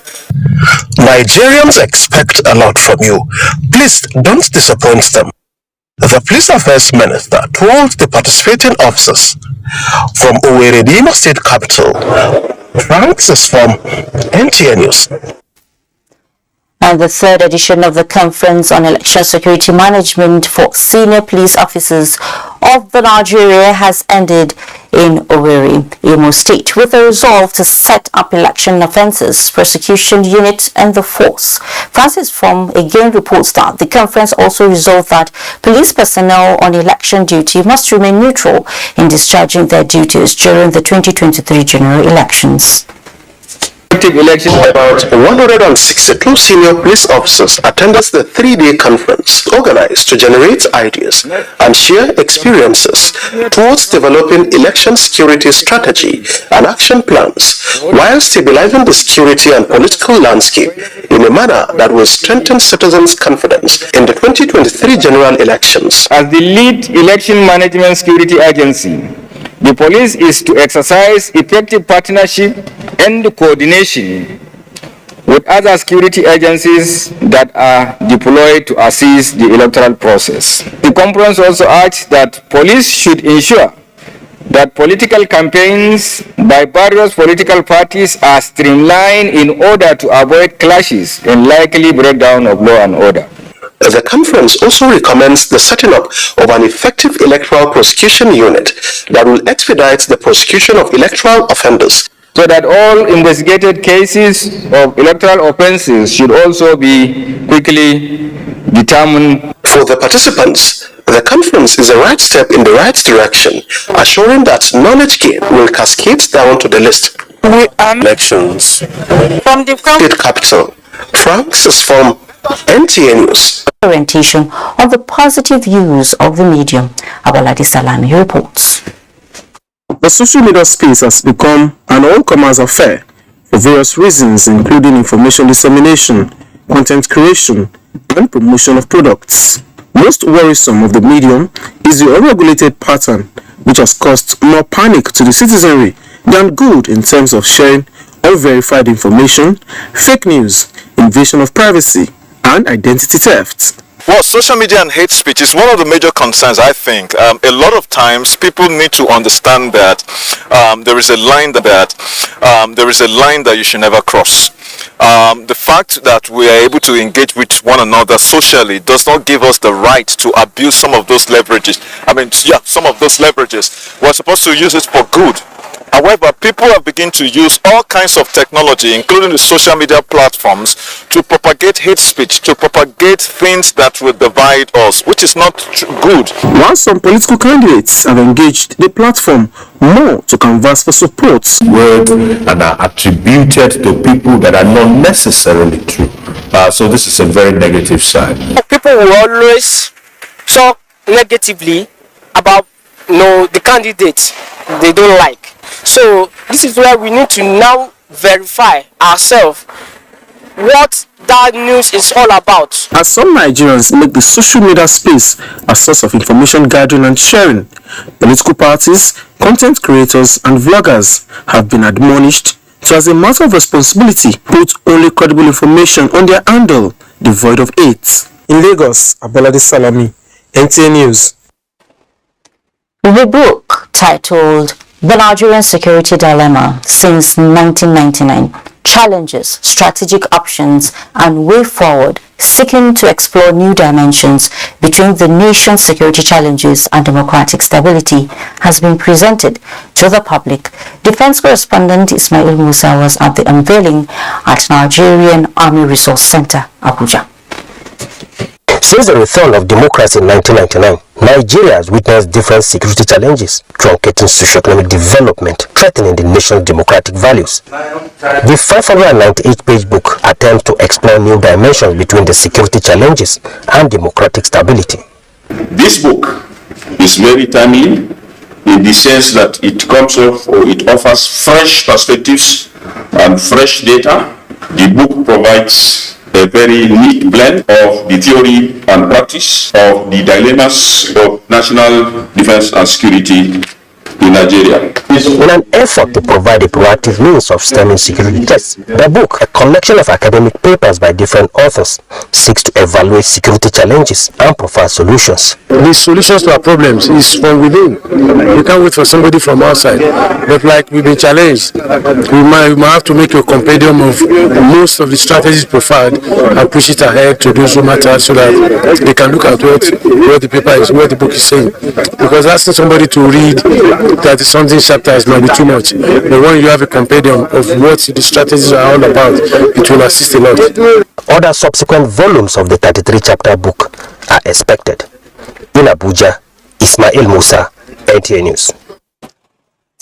Nigerians expect a lot from you. Please don't disappoint them. The Police Affairs Minister told the participating officers. From Owerri, the Imo State capital, Francis from NTA News. And the third edition of the Conference on Election Security Management for Senior Police Officers of the Nigeria has ended in Owerri, Imo State, with a resolve to set up election offences prosecution unit and the force. Francis From again reports that the conference also resolved that police personnel on election duty must remain neutral in discharging their duties during the 2023 general elections. About 162 senior police officers attended the three-day conference organized to generate ideas and share experiences towards developing election security strategy and action plans while stabilizing the security and political landscape in a manner that will strengthen citizens' confidence in the 2023 general elections. As the lead election management security agency, the police is to exercise effective partnership and coordination with other security agencies that are deployed to assist the electoral process. The conference also urged that police should ensure that political campaigns by various political parties are streamlined in order to avoid clashes and likely breakdown of law and order. The conference also recommends the setting up of an effective electoral prosecution unit that will expedite the prosecution of electoral offenders, so that all investigated cases of electoral offences should also be quickly determined. For the participants, the conference is a right step in the right direction, assuring that knowledge gain will cascade down to the list. We are elections from the state capital. Francis from NTA News. Orientation on the positive use of the medium. Abaladi Salami reports. The social media space has become an all-comers affair for various reasons, including information dissemination, content creation, and promotion of products. Most worrisome of the medium is the unregulated pattern, which has caused more panic to the citizenry than good in terms of sharing unverified information, fake news, invasion of privacy, and identity theft. Well, social media and hate speech is one of the major concerns, I think. A lot of times people need to understand that there is a line that you should never cross. The fact that we are able to engage with one another socially does not give us the right to abuse some of those leverages. Some of those leverages. We're supposed to use it for good. However, people have begun to use all kinds of technology, including the social media platforms, to propagate hate speech, to propagate things that will divide us, which is not good. While some political candidates have engaged the platform more to canvass for support, word and are attributed to people that are not necessarily true. So this is a very negative side. People will always talk negatively about the candidates they don't like. So this is where we need to now verify ourselves what that news is all about. As some Nigerians make the social media space a source of information gathering and sharing, political parties, content creators and vloggers have been admonished to, as a matter of responsibility, put only credible information on their handle, devoid of hate. In Lagos, Abolade Salami, NTA News. The book, titled The Nigerian Security Dilemma Since 1999, Challenges, Strategic Options and Way Forward, seeking to explore new dimensions between the nation's security challenges and democratic stability, has been presented to the public. Defense correspondent Ismail Musa was at the unveiling at Nigerian Army Resource Center, Abuja. Since the return of democracy in 1999, Nigeria has witnessed different security challenges, truncating socio-economic development, threatening the nation's democratic values. The 598-page book attempts to explore new dimensions between the security challenges and democratic stability. This book is very timely in the sense that it comes up or it offers fresh perspectives and fresh data. The book provides a very neat blend of the theory and practice of the dilemmas of national defense and security in Nigeria. In an effort to provide a proactive means of stemming security threats, the book, a collection of academic papers by different authors, seeks to evaluate security challenges and provide solutions. The solutions to our problems is from within. You can't wait for somebody from outside. But like we've been challenged, we might have to make a compendium of most of the strategies profiled and push it ahead to those who matter so that they can look at what the paper is, what the book is saying. Because asking somebody to read 30-something chapters might be too much. But when you have a compendium of what the strategies are all about, it will assist a lot. Other subsequent volumes of the 33-chapter book are expected. In Abuja, Ismail Musa, NTA News.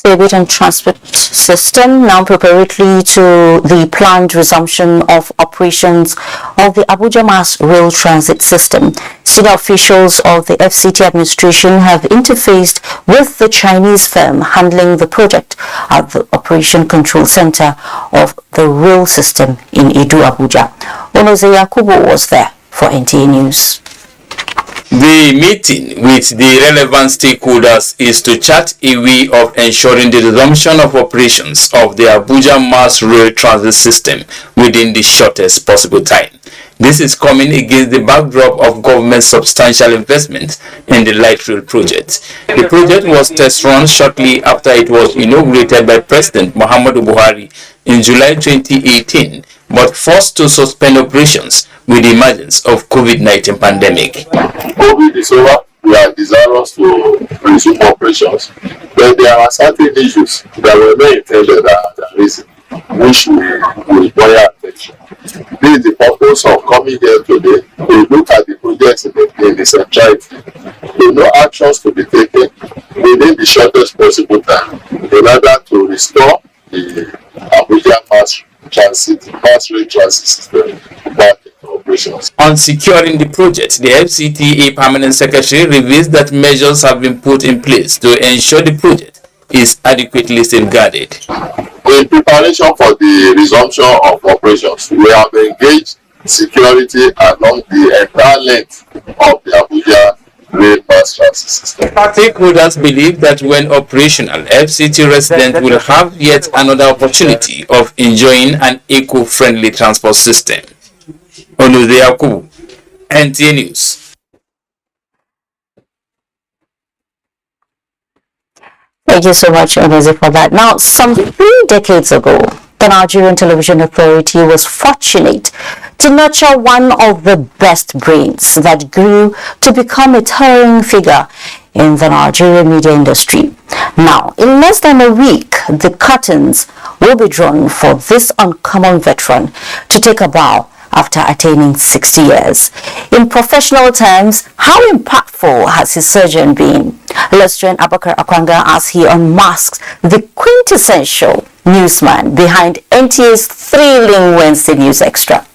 Aviation and transport system now preparatory to the planned resumption of operations of the Abuja mass rail transit system. Senior officials of the FCT administration have interfaced with the Chinese firm handling the project at the Operation Control Center of the rail system in Edo, Abuja. Onoze Yakubu was there for NTA News. The meeting with the relevant stakeholders is to chart a way of ensuring the resumption of operations of the Abuja mass rail transit system within the shortest possible time. This is coming against the backdrop of government's substantial investment in the light rail project. The project was test run shortly after it was inaugurated by President Muhammadu Buhari in July 2018, but forced to suspend operations with the emergence of COVID-19 pandemic. COVID is over. We are desirous to resume operations, but there are certain issues that were not intended that reason, which will require attention. This is the purpose of coming here today to look at the projects in the centrality. To know actions to be taken within the shortest possible time in order to restore the Abuja mass rail transit system back. On securing the project, the FCTA Permanent Secretary reveals that measures have been put in place to ensure the project is adequately safeguarded. In preparation for the resumption of operations, we have engaged security along the entire length of the Abuja rail mass transit system. Stakeholders believe that when operational, FCT residents will have yet another opportunity of enjoying an eco-friendly transport system. Onoze Yakubu, NTA News. Thank you so much, Onoze, for that. Now, some 3 decades ago, the Nigerian Television Authority was fortunate to nurture one of the best brains that grew to become a towering figure in the Nigerian media industry. Now, in less than a week, the curtains will be drawn for this uncommon veteran to take a bow after attaining 60 years. In professional terms, how impactful has his surgeon been? Let's join Abakar Akwanga as he unmasks the quintessential newsman behind NTA's thrilling Wednesday News Extra.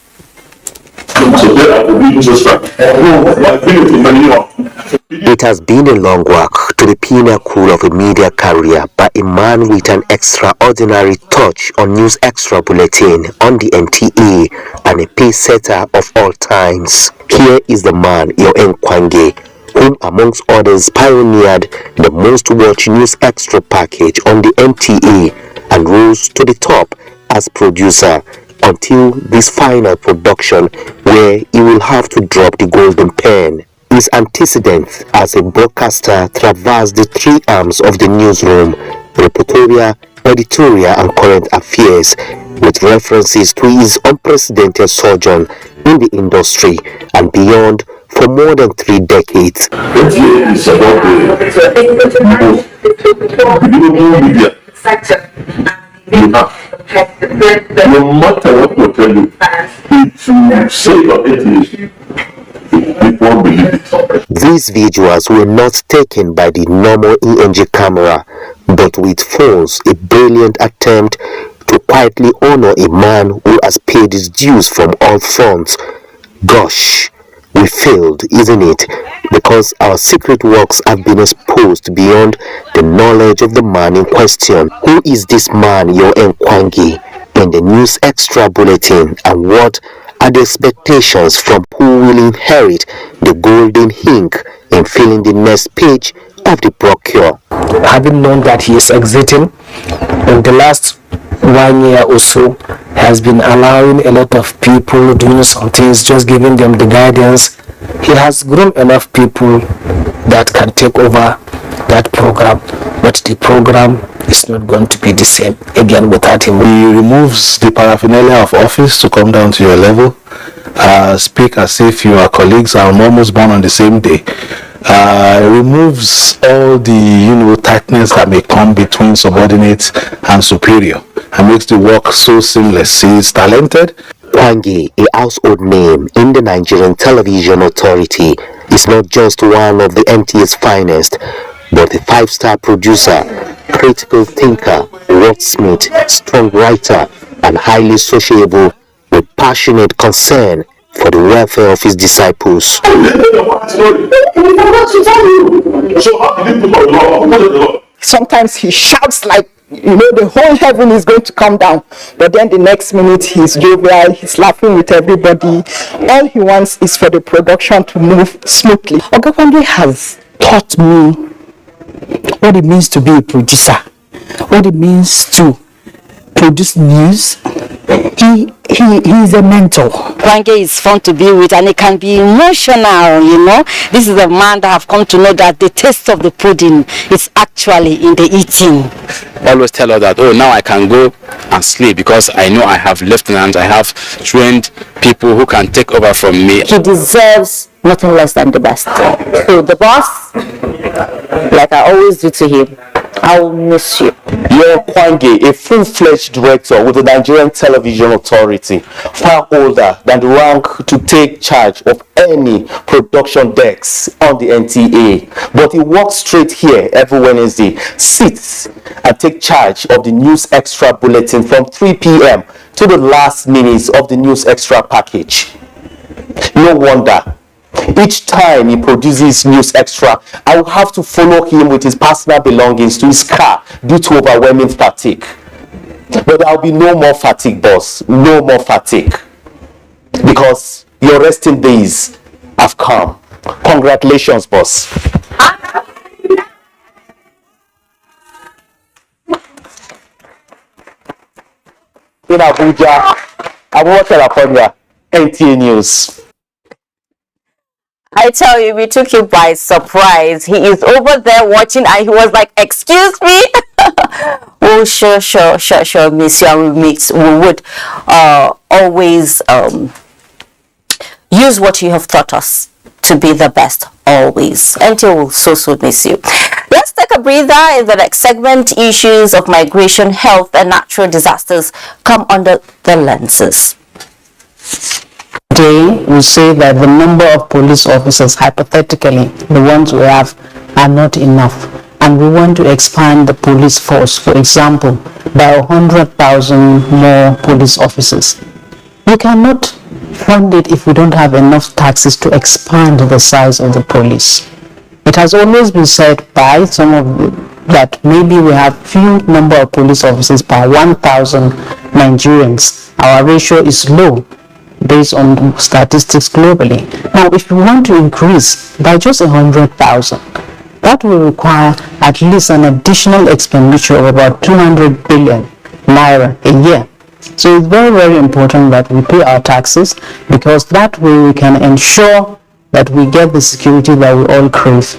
It has been a long walk to the pinnacle of a media career by a man with an extraordinary touch on News Extra Bulletin on the NTA and a pace setter of all times. Here is the man, Yoen Kwange, whom amongst others pioneered the most watched News Extra package on the NTA and rose to the top as producer until this final production where he will have to drop the golden pen. His antecedents as a broadcaster traversed the three arms of the newsroom: reportorial, editorial and current affairs, with references to his unprecedented sojourn in the industry and beyond for more than 3 decades. NTA is about the media sector. No matter what we tell you, if you say about NTA, people won't believe it. These visuals were not taken by the normal ENG camera, but with phones, a brilliant attempt to quietly honor a man who has paid his dues from all fronts. Gosh, we failed, isn't it? Because our secret works have been exposed beyond the knowledge of the man in question. Who is this man, Yoen Kwange, in the News Extra Bulletin, and what are the expectations from who will inherit the golden ink in filling the next page of the brochure? Having known that he is exiting, in the last 1 year or so, has been allowing a lot of people doing some things, just giving them the guidance. He has grown enough people that can take over that program, but the program is not going to be the same again without him. He removes the paraphernalia of office to come down to your level, speak as if you are colleagues and almost born on the same day. Removes all the tightness that may come between subordinates and superior, and makes the work so seamless. He is talented. Kwange, a household name in the Nigerian Television Authority, is not just one of the NTA's finest, but a 5-star producer, critical thinker, wordsmith, strong writer, and highly sociable with passionate concern for the welfare of his disciples. Sometimes he shouts like, the whole heaven is going to come down. But then the next minute he's jovial, he's laughing with everybody. All he wants is for the production to move smoothly. Oga Kwange has taught me what it means to be a producer, what it means to produce news. He is a mentor. Kwange is fun to be with, and it can be emotional, This is a man that have come to know that the taste of the pudding is actually in the eating. Always tell her that, now I can go and sleep because I know I have lieutenants, I have trained people who can take over from me. He deserves nothing less than the best. So the boss, like I always do to him, I will miss you. Yoen Kwange, a full-fledged director with the Nigerian Television Authority, far older than the rank to take charge of any production decks on the NTA. But he walks straight here every Wednesday, sits and take charge of the News Extra Bulletin from 3 p.m. to the last minutes of the News Extra package. No wonder each time he produces News Extra, I will have to follow him with his personal belongings to his car due to overwhelming fatigue. But there will be no more fatigue, boss. No more fatigue. Because your resting days have come. Congratulations, boss. In Abuja, Abuja, California, NTA News. I tell you, we took you by surprise. He is over there watching and he was like, excuse me? Oh, sure, miss you. We would always use what you have taught us to be the best always. NTA will so miss you. Let's take a breather. In the next segment, issues of migration, health and natural disasters come under the lenses. Today, we say that the number of police officers, hypothetically, the ones we have, are not enough. And we want to expand the police force, for example, by 100,000 more police officers. You cannot fund it if we don't have enough taxes to expand the size of the police. It has always been said by some of that maybe we have few number of police officers per 1,000 Nigerians. Our ratio is low based on statistics globally. Now, if we want to increase by just 100,000, that will require at least an additional expenditure of about 200 billion naira a year. So it's very, very important that we pay our taxes, because that way we can ensure that we get the security that we all crave.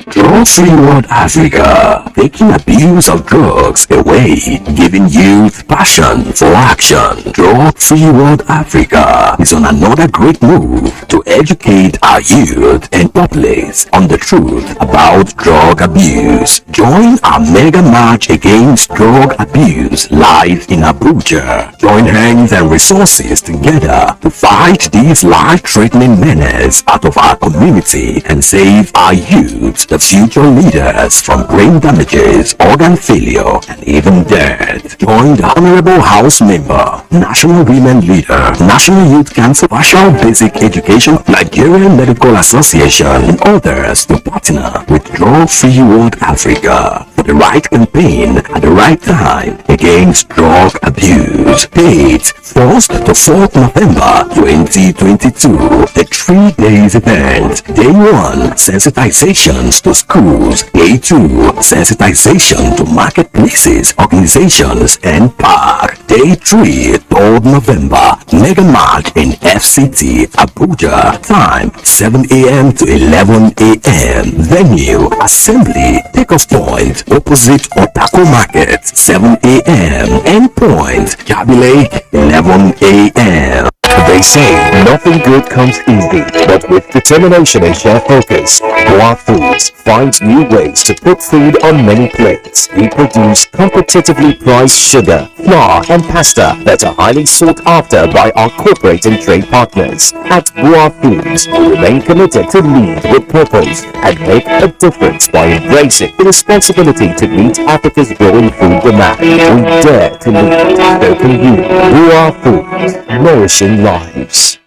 Drug-free world Africa, taking abuse of drugs away, giving youth passion for action. Drug-free world Africa is on another great move to educate our youth and populace on the truth about drug abuse. Join our mega march against drug abuse live in Abuja. Join hands and resources together to fight these life-threatening menace out of our community and save our youth, the future leaders, from brain damages, organ failure, and even death. Join the Honorable House Member, National Women Leader, National Youth Council, Partial Basic Education, Nigerian Medical Association, and others to partner with Drug-Free World Africa for the right campaign at the right time against drug abuse. Date 1st to 4th November 2022. The 3 days event. Day 1, sensitizations to schools. Day 2, sensitization to marketplaces, organizations, and park. Day 3, 3rd November, mega march in FCT, Abuja. Time 7 a.m. to 11 a.m. Venue, Assembly, Takeoff Point, opposite Otako Market, 7 a.m. Endpoint, Jabi Lake, 11 a.m. They say nothing good comes easy, but with determination and sheer focus, Boa Foods finds new ways to put food on many plates. We produce competitively priced sugar, flour, and pasta that are highly sought after by our corporate and trade partners. At Boa Foods, we remain committed to lead with purpose and make a difference by embracing the responsibility to meet Africa's growing food demand. We dare to lead. So can you. Boa Foods, nourishing lives.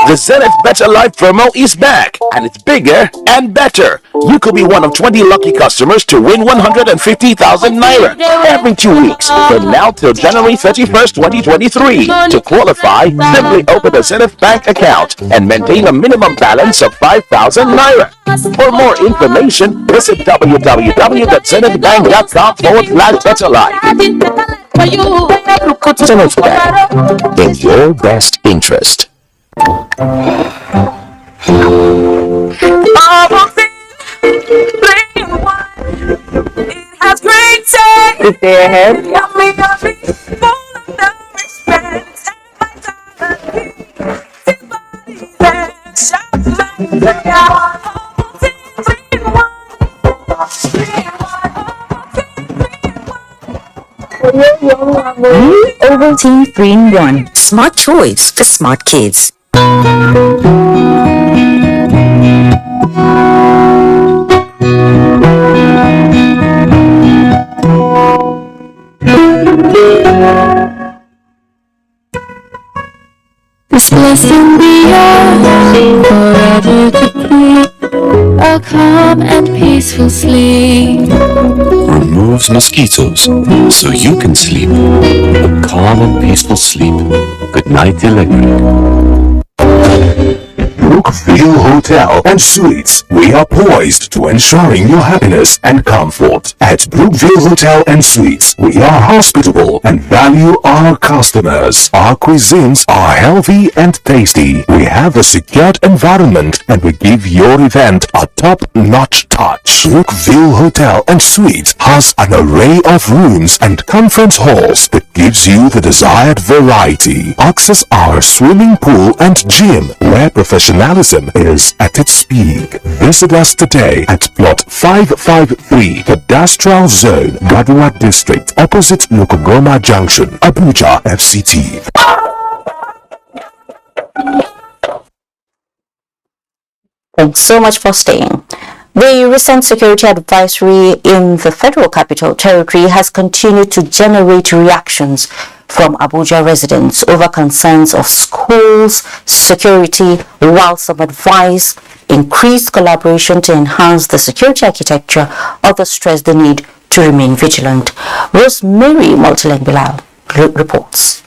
The Zenith Better Life promo is back, and it's bigger and better. You could be one of 20 lucky customers to win 150,000 naira every 2 weeks from now till January 31st, 2023. To qualify, simply open a Zenith Bank account and maintain a minimum balance of 5,000 naira. For more information, visit www.zenithbank.com/betterlife. Zenith Bank, in your best interest. If they're ahead. Ovaltine 3-in-1. Smart choice for smart kids. This blessing be yours forever to keep a calm and peaceful sleep. Removes mosquitoes so you can sleep a calm and peaceful sleep. Good night, Electric. Brookville Hotel and Suites. We are poised to ensuring your happiness and comfort. At Brookville Hotel and Suites, we are hospitable and value our customers. Our cuisines are healthy and tasty. We have a secured environment and we give your event a top-notch touch. Brookville Hotel and Suites has an array of rooms and conference halls that gives you the desired variety. Access our swimming pool and gym where professionalism is at its peak. Visit us today at plot 553, Cadastral Zone, Gadua District, opposite Nukogoma Junction, Abuja, FCT. Thanks so much for staying. The recent security advisory in the Federal Capital Territory has continued to generate reactions from Abuja residents over concerns of schools security, while some advise increased collaboration to enhance the security architecture. Others stress the need to remain vigilant. Rosemary Multileng-Bilal reports.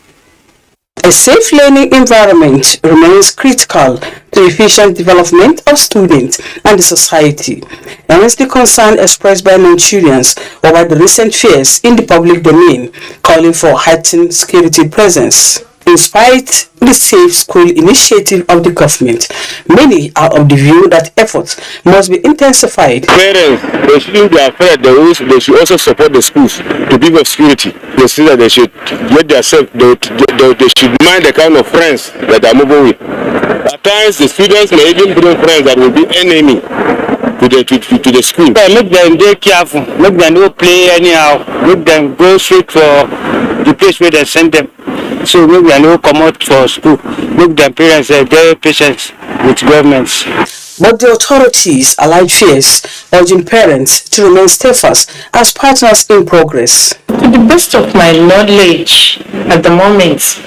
A safe learning environment remains critical to efficient development of students and the society. Hence the concern expressed by Nigerians over the recent fears in the public domain, calling for heightened security presence. Despite the Safe School initiative of the government, many are of the view that efforts must be intensified. Parents, they shouldn't be afraid. They should also support the schools to give us security. They see that they should get themselves, they should mind the kind of friends that they are moving with. At times, the students may even bring friends that will be enemy to the school. Make them be careful. Make them not play anyhow. Make them go straight for the place where they send them. So maybe I know come out for school. Make their parents very patient with governments. But the authorities allied fears, urging parents to remain steadfast as partners in progress. To the best of my knowledge, at the moment,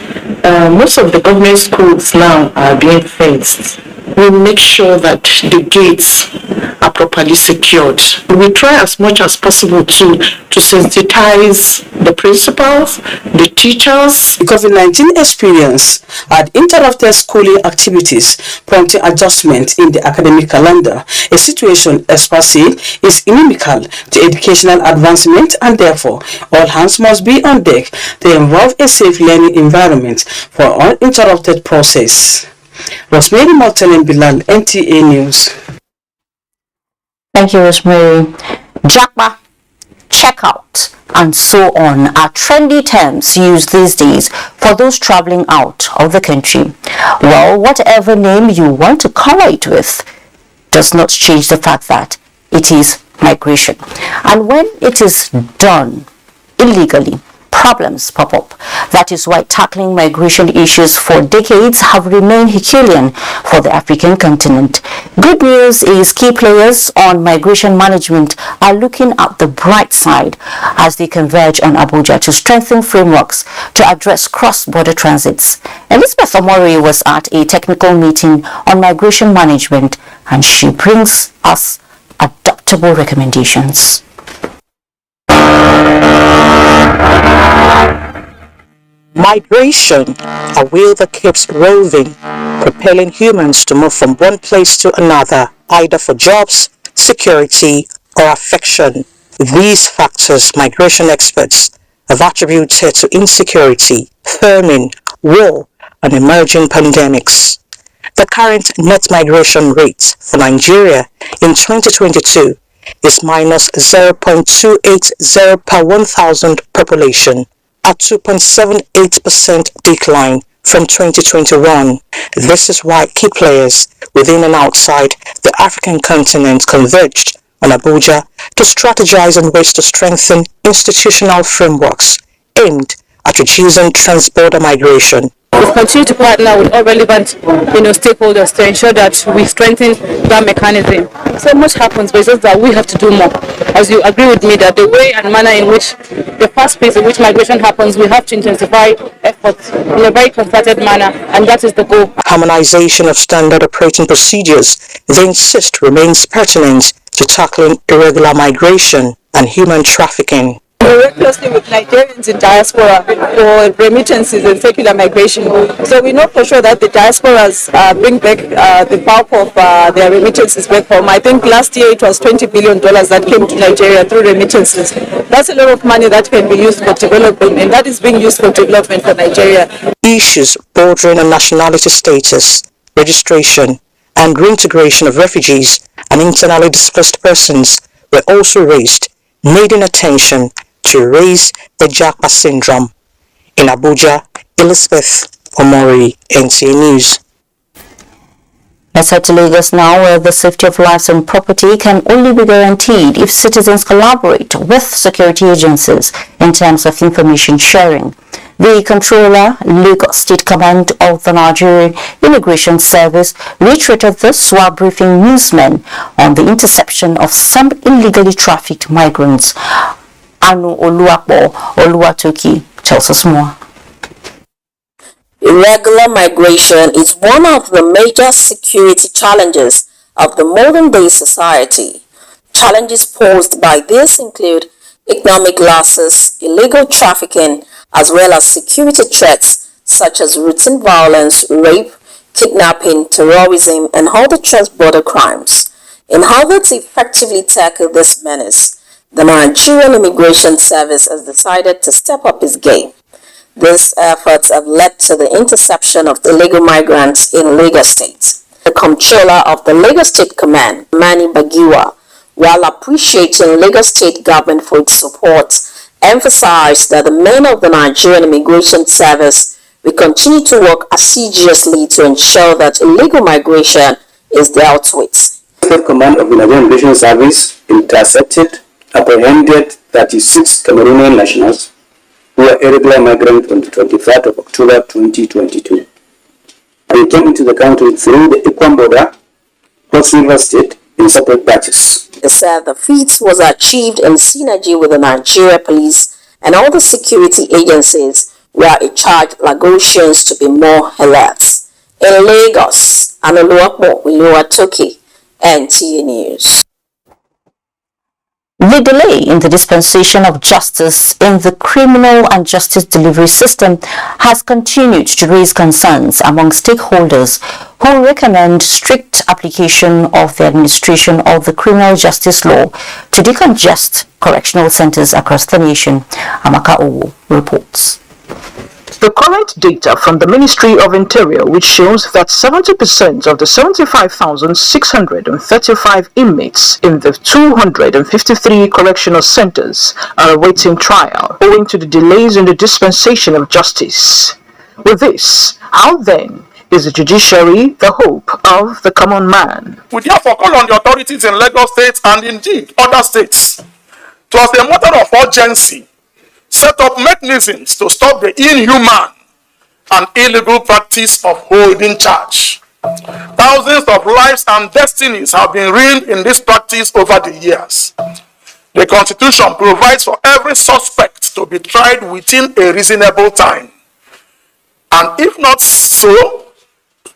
most of the government schools now are being fenced. We make sure that the gates are properly secured. We try as much as possible to sensitize the principals, the teachers. The COVID-19 experience had interrupted schooling activities, prompting adjustment in the academic calendar. A situation, experts say, is inimical to educational advancement, and therefore all hands must be on deck to involve a safe learning environment for uninterrupted process. Rosemary Multileng-Bilal, NTA News. Thank you, Rosemary. Japa, checkout, and so on are trendy terms used these days for those traveling out of the country. Well, whatever name you want to color it with does not change the fact that it is migration. And when it is done illegally, problems pop up. That is why tackling migration issues for decades have remained Herculean for the African continent. Good news is key players on migration management are looking at the bright side as they converge on Abuja to strengthen frameworks to address cross-border transits. Elizabeth Omori was at a technical meeting on migration management, and she brings us adaptable recommendations. Migration, a wheel that keeps roving, propelling humans to move from one place to another, either for jobs, security, or affection. These factors migration experts have attributed to insecurity, famine, war, and emerging pandemics. The current net migration rate for Nigeria in 2022 is minus 0.280 per 1,000 population, a 2.78% decline from 2021. This is why key players within and outside the African continent converged on Abuja to strategize on ways to strengthen institutional frameworks aimed at reducing transborder migration. We continue to partner with all relevant, stakeholders to ensure that we strengthen that mechanism. So much happens, but it's just that we have to do more. As you agree with me that the way and manner in which the fast pace in which migration happens, we have to intensify efforts in a very concerted manner, and that is the goal. Harmonization of standard operating procedures, they insist, remains pertinent to tackling irregular migration and human trafficking. We work closely with Nigerians in diaspora for remittances and secular migration. So we know for sure that the diasporas bring back the bulk of their remittances back home. I think last year it was $20 billion that came to Nigeria through remittances. That's a lot of money that can be used for development, and that is being used for development for Nigeria. Issues bordering on nationality status, registration, and reintegration of refugees and internally displaced persons were also raised, needing attention to erase the Japa syndrome. In Abuja, Elizabeth Omori, NTA News. Let's head to Lagos now, where the safety of lives and property can only be guaranteed if citizens collaborate with security agencies in terms of information sharing. The Controller, Lagos State Command of the Nigerian Immigration Service, reiterated this while briefing newsmen on the interception of some illegally trafficked migrants. Anu Oluwatoki tells us more. Irregular migration is one of the major security challenges of the modern-day society. Challenges posed by this include economic losses, illegal trafficking, as well as security threats such as routine violence, rape, kidnapping, terrorism, and other cross-border crimes. In order to effectively tackle this menace, the Nigerian Immigration Service has decided to step up its game. These efforts have led to the interception of illegal migrants in Lagos State. The Comptroller of the Lagos State Command, Mani Bagiwa, while appreciating Lagos State government for its support, emphasized that the men of the Nigerian Immigration Service will continue to work assiduously to ensure that illegal migration is dealt with. State Command of the Nigerian Immigration Service intercepted, apprehended 36 Cameroonian nationals who were irregular migrants on the 23rd of October 2022. They came into the country through the Equan border, Cross River State, in separate batches. They said the feat was achieved in synergy with the Nigeria Police and all the security agencies, where it charged Lagosians to be more alert. In Lagos, Anoluwapo Oluwatoke, NTA News. The delay in the dispensation of justice in the criminal and justice delivery system has continued to raise concerns among stakeholders who recommend strict application of the administration of the criminal justice law to decongest correctional centers across the nation. Amaka Owo reports. The current data from the Ministry of Interior, which shows that 70% of the 75,635 inmates in the 253 correctional centers are awaiting trial, owing to the delays in the dispensation of justice. With this, how then is the judiciary the hope of the common man? We therefore call on the authorities in Lagos State and indeed other states to, as a matter of urgency, set up mechanisms to stop the inhuman and illegal practice of holding charge. Thousands of lives and destinies have been ruined in this practice over the years. The Constitution provides for every suspect to be tried within a reasonable time. And if not so,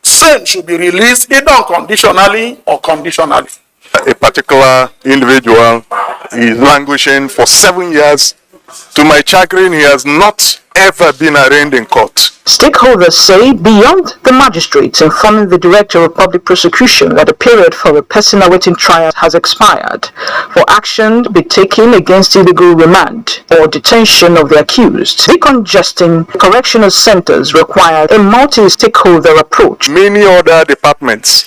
same should be released either unconditionally or conditionally. A particular individual is languishing for 7 years. To my chagrin, he has not ever been arraigned in court. Stakeholders say beyond the magistrates informing the Director of Public Prosecution that the period for a person awaiting trial has expired, for action to be taken against illegal remand or detention of the accused. Decongesting correctional centers requires a multi-stakeholder approach. Many other departments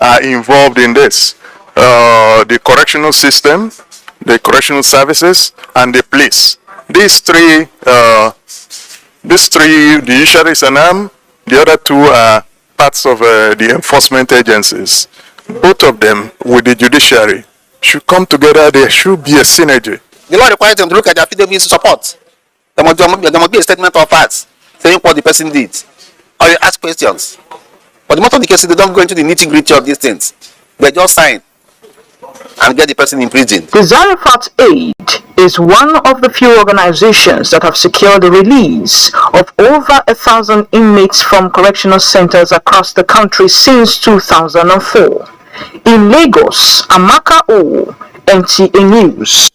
are involved in this. The correctional system, the correctional services, and the police. These three, the judiciary is an arm, the other two are parts of the enforcement agencies. Both of them, with the judiciary, should come together. There should be a synergy. The law requires them to look at the affidavits support. There must be a statement of facts saying what the person did. Or you ask questions. But the most of the cases, they don't go into the nitty-gritty of these things. They just sign and get the person in prison. The Zarifat Aid is one of the few organizations that have secured the release of over 1,000 inmates from correctional centers across the country since 2004. In Lagos, Amaka O, NTA News.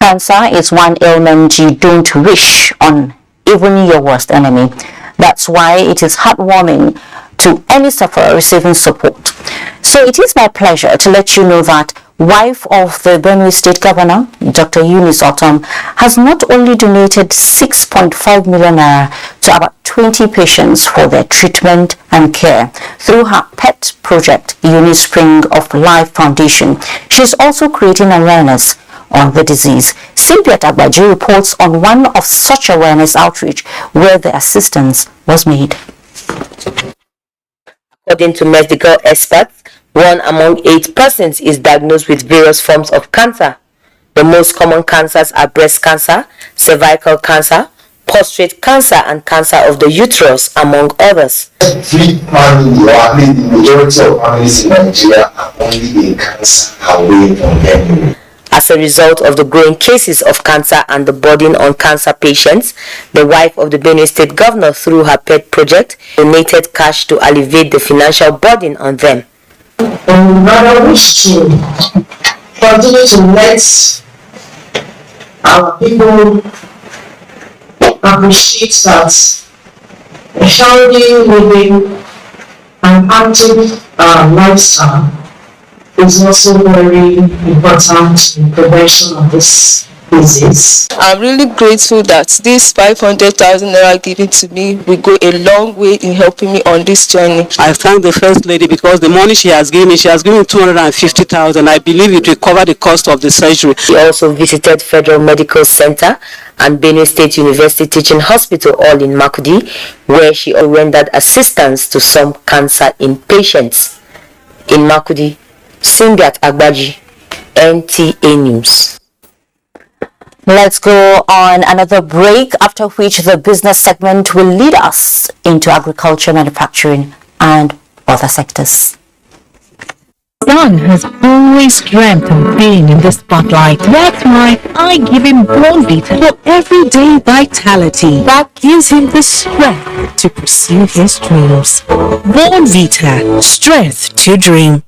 Cancer is one ailment you don't wish on even your worst enemy. That's why it is heartwarming to any sufferer receiving support. So it is my pleasure to let you know that wife of the Benue State Governor, Dr. Eunice Otom, has not only donated 6.5 million naira to about 20 patients for their treatment and care through her pet project, Eunice Spring of Life Foundation. She is also creating awareness on the disease. Cynthia Agbaji reports on one of such awareness outreach where the assistance was made. According to medical experts, 1 among 8 persons is diagnosed with various forms of cancer. The most common cancers are breast cancer, cervical cancer, prostate cancer, and cancer of the uterus, among others. Every family, or at least the majority of families in Nigeria, are only in cancer away from them. As a result of the growing cases of cancer and the burden on cancer patients, the wife of the Benue State Governor, through her pet project, donated cash to alleviate the financial burden on them. I wish to continue to let our people appreciate that a healthy living and active lifestyle is also very important in prevention of this disease. I'm really grateful that this 500,000 naira given to me will go a long way in helping me on this journey. I thank the First Lady because the money she has given me 250,000. I believe it will cover the cost of the surgery. She also visited Federal Medical Center and Benue State University Teaching Hospital, all in Makurdi, where she rendered assistance to some cancer-in patients. In Makurdi, Simbiat Agbaji, NTA News. Let's go on another break, after which the business segment will lead us into agriculture, manufacturing, and other sectors. Son has always dreamt of being in the spotlight. That's why I give him Bonvita for everyday vitality that gives him the strength to pursue his dreams. Bonvita, strength to dream.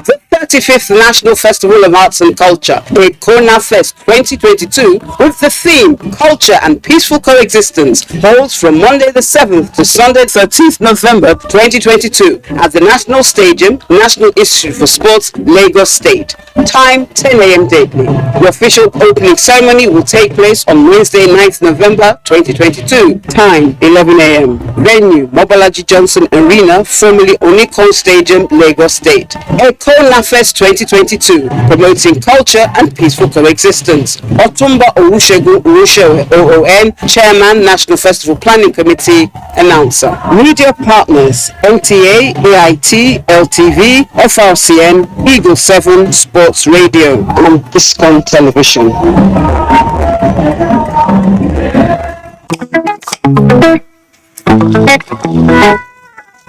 The 35th National Festival of Arts and Culture, Ekona Fest 2022, with the theme Culture and Peaceful Coexistence, holds from Monday the 7th to Sunday 13th November 2022 at the National Stadium, National Institute for Sports, Lagos State. Time 10 a.m. daily. The official opening ceremony will take place on Wednesday 9th November 2022. Time 11 a.m. Venue Mobolaji Johnson Arena, formerly Onikon Stadium, Lagos State. Ekona Fest 2022, promoting culture and peaceful coexistence. Otumba Olusegun Urushewe, OON, Chairman, National Festival Planning Committee, announcer. Media partners, NTA, AIT, LTV, FRCN, Eagle 7, Sports Radio, and Discount Television.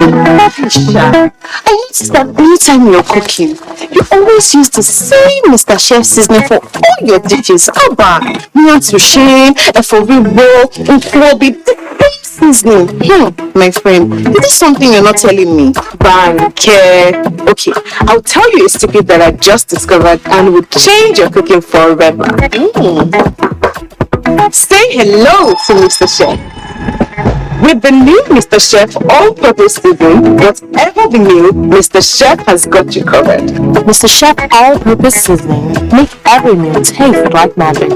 I noticed that anytime you're cooking, you always use the same Mr. Chef seasoning for all your dishes. Abba, not to shame, for well, and for the seasoning. My friend, this is something you're not telling me. Banker. Okay, I'll tell you a secret that I just discovered and will change your cooking forever. Say hello to Mr. Chef. With the new Mr. Chef all-purpose seasoning, whatever the meal, Mr. Chef has got you covered. Mr. Chef all-purpose seasoning, make every meal taste like magic.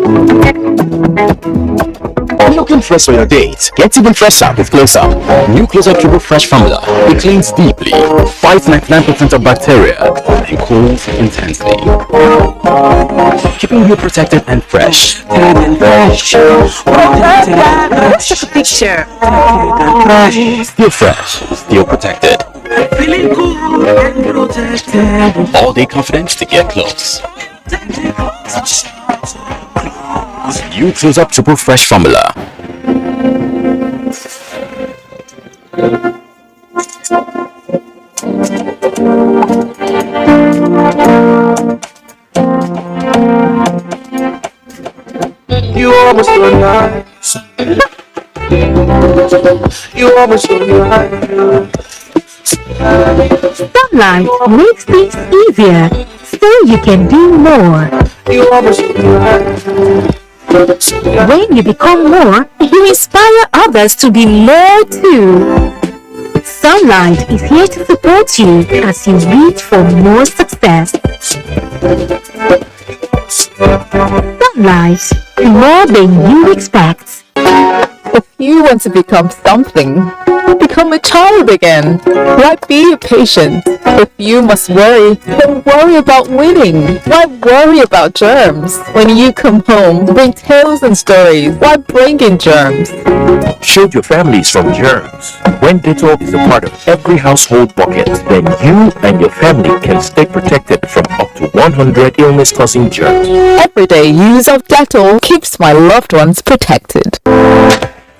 Looking fresh for your date? Get even fresher with Close Up. New Close Up Triple Fresh formula. It cleans deeply, fights 99% of bacteria, and cools intensely, keeping you protected and fresh. Take a picture. Still fresh, still protected. Feeling cool and protected. All day confidence to get close. New Close Up Triple Fresh formula. You almost so nice. You almost so nice. Sunlight makes things easier, so you can do more. You almost so nice. When you become more, you inspire others to be more too. Sunlight is here to support you as you reach for more success. Sunlight, more than you expect. If you want to become something, become a child again. Why be patient? If you must worry, then worry about winning. Why worry about germs? When you come home, bring tales and stories. Why bring in germs? Shield your families from germs. When Dettol is a part of every household bucket, then you and your family can stay protected from up to 100 illness-causing germs. Everyday use of Dettol keeps my loved ones protected.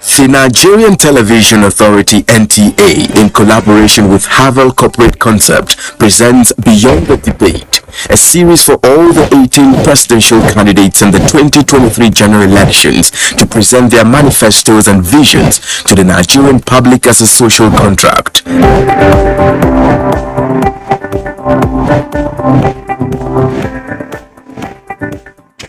The Nigerian Television Authority NTA, in collaboration with Havel Corporate Concept, presents Beyond the Debate, a series for all the 18 presidential candidates in the 2023 general elections to present their manifestos and visions to the Nigerian public as a social contract.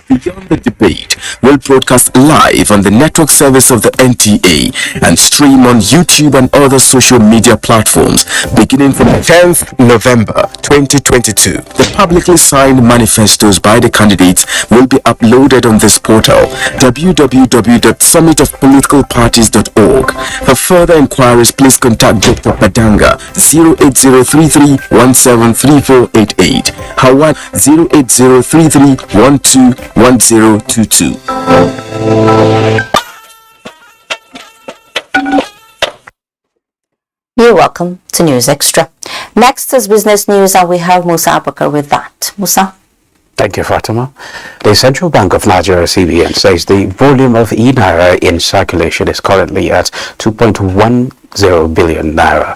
Beyond the Debate will broadcast live on the network service of the NTA and stream on YouTube and other social media platforms beginning from 10th November 2022. The publicly signed manifestos by the candidates will be uploaded on this portal, www.summitofpoliticalparties.org. For further inquiries, please contact Dr. Padanga 08033173488, Howard 08033121022. You're welcome to News Extra. Next is business news, and we have Musa Abakar with that. Musa. Thank you, Fatima. The Central Bank of Nigeria, CBN, says the volume of e-naira in circulation is currently at 2.10 billion naira,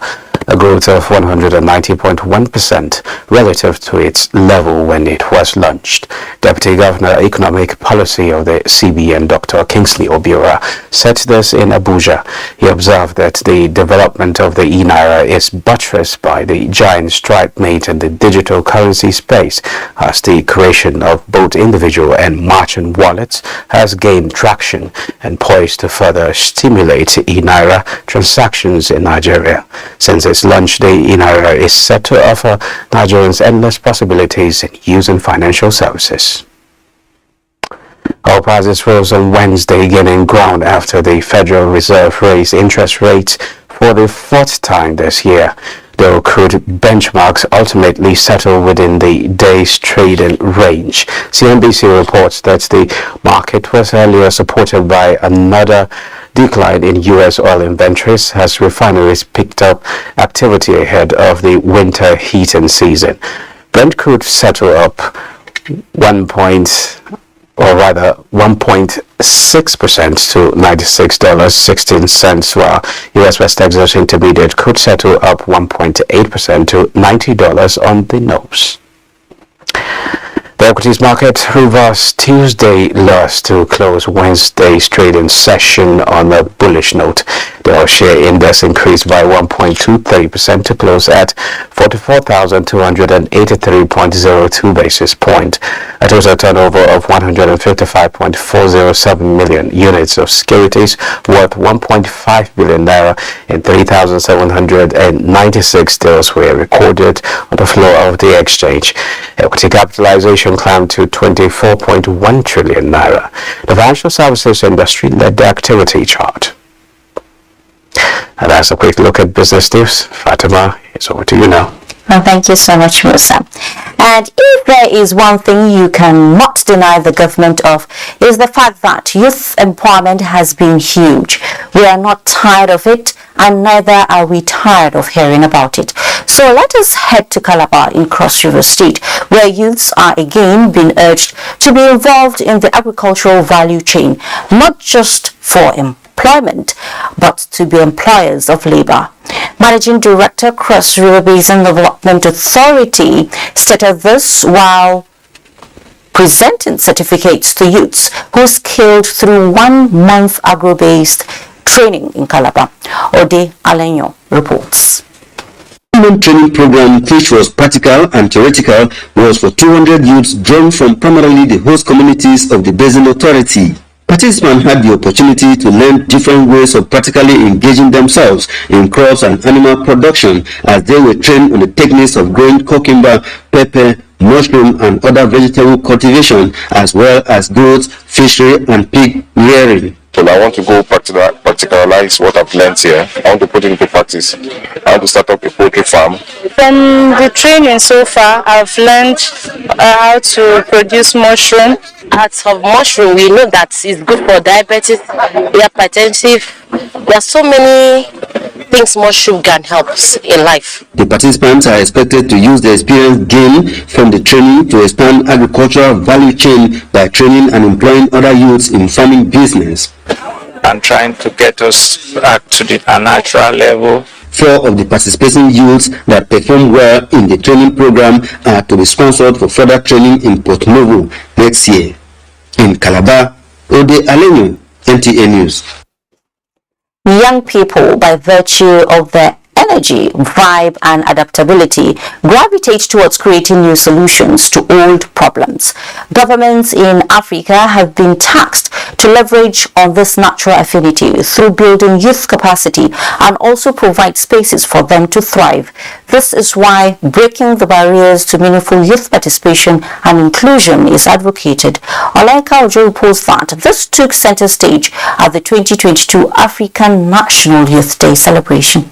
a growth of 190.1% relative to its level when it was launched. Deputy Governor Economic Policy of the CBN, Dr. Kingsley Obiora, said this in Abuja. He observed that the development of the e-naira is buttressed by the giant stride made in the digital currency space, as the creation of both individual and merchant wallets has gained traction and poised to further stimulate e-naira transactions in Nigeria. Since its launch, the e-naira is set to offer Nigerians endless possibilities in using financial services. Oil prices rose on Wednesday, gaining ground after the Federal Reserve raised interest rates for the fourth time this year. Though crude benchmarks ultimately settled within the day's trading range. CNBC reports that the market was earlier supported by another decline in U.S. oil inventories as refineries picked up activity ahead of the winter heating season. Brent crude settled up 1.6% to $96.16, while U.S. West Texas Intermediate could settle up 1.8% to $90 on the nose. The equities market reversed Tuesday loss to close Wednesday's trading session on a bullish note. The all-share index increased by 1.23% to close at 44,283.02 basis point. A total turnover of 155.407 million units of securities worth 1.5 billion naira in 3,796 deals were recorded on the floor of the exchange. Equity capitalization climbed to 24.1 trillion naira. The financial services industry led the activity chart. And that's a quick look at business news. Fatima, it's over to you now. Well, thank you so much, Musa. And if there is one thing you cannot deny the government of, is the fact that youth employment has been huge. We are not tired of it, and neither are we tired of hearing about it. So let us head to Calabar in Cross River State, where youths are again being urged to be involved in the agricultural value chain, not just for employment, but to be employers of labor. Managing Director, Cross River Basin Development Authority, stated this while presenting certificates to youths who scaled through 1 month agro-based training in Calabar. Ode Alenyo reports. The training program, which was practical and theoretical, was for 200 youths drawn from primarily the host communities of the Basin Authority. Participants had the opportunity to learn different ways of practically engaging themselves in crops and animal production as they were trained on the techniques of growing cucumber, pepper, mushroom and other vegetable cultivation, as well as goats, fishery and pig rearing. So I want to go practicalize what I've learned here. I want to put it into practice. I want to start up a poultry farm. From the training so far, I've learned how to produce mushroom. As of mushroom, we know that it's good for diabetes, hypertensive. There are so many things mushroom can help in life. The participants are expected to use the experience gained from the training to expand agricultural value chain by training and employing other youths in farming business. and trying to get us back to a natural level. 4 of the participating youths that perform well in the training program are to be sponsored for further training in Port Novo next year. In Calabar, Ode Alenyo, NTA News. Young people, by virtue of their energy, vibe and adaptability, gravitate towards creating new solutions to old problems. Governments in Africa have been tasked to leverage on this natural affinity through building youth capacity and also provide spaces for them to thrive. This is why breaking the barriers to meaningful youth participation and inclusion is advocated. Olaika Ojo reports that this took center stage at the 2022 African National Youth Day celebration.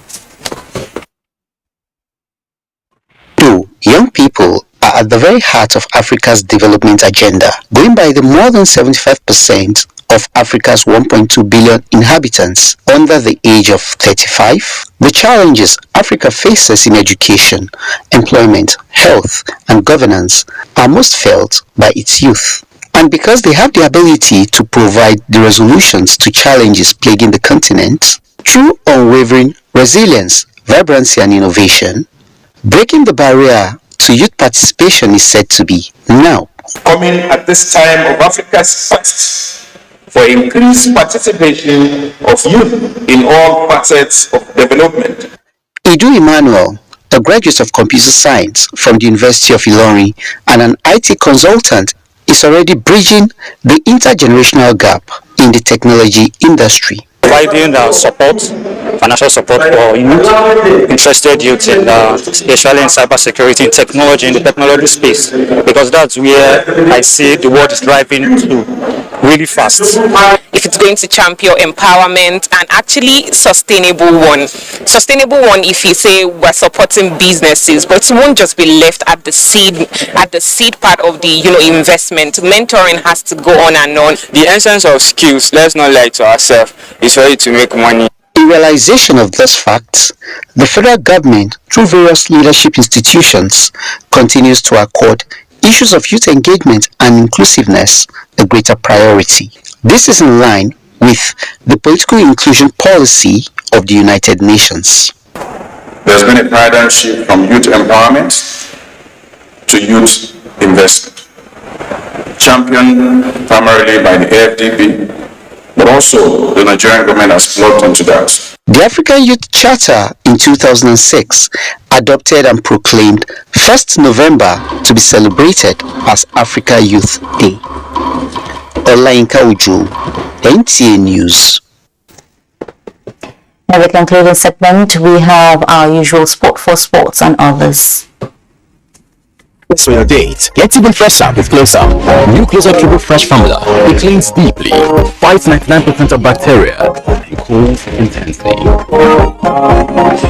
Young people are at the very heart of Africa's development agenda. Going by the more than 75% of Africa's 1.2 billion inhabitants under the age of 35, the challenges Africa faces in education, employment, health, and governance are most felt by its youth. And because they have the ability to provide the resolutions to challenges plaguing the continent, through unwavering resilience, vibrancy, and innovation, breaking the barrier to youth participation is said to be now. Coming at this time of Africa's quest for increased participation of youth in all facets of development. Idu Emmanuel, a graduate of computer science from the University of Ilorin and an IT consultant, is already bridging the intergenerational gap in the technology industry. Providing financial support for youth, interested youth, especially in cybersecurity and technology, in the technology space, because that's where I see the world is driving to really fast. If it's going to champion empowerment and actually sustainable one if you say we're supporting businesses, but it won't just be left at the seed part of the investment. Mentoring has to go on and on. The essence of skills, let's not lie to ourselves, is for you to make money. In realization of this fact, the federal government, through various leadership institutions, continues to accord issues of youth engagement and inclusiveness a greater priority. This is in line with the political inclusion policy of the United Nations. There's been a paradigm shift from youth empowerment to youth investment, championed primarily by the AFDB, but also the Nigerian government has plugged into that. The African Youth Charter in 2006 adopted and proclaimed 1st November to be celebrated as Africa Youth Day. Olaika Ojo, NTA News. Now the concluding segment, we have our usual sport for sports and others. For your date, get even fresher with Close Up. New Close Up Triple Fresh formula. It cleans deeply, fights 99% of bacteria, and cools intensely,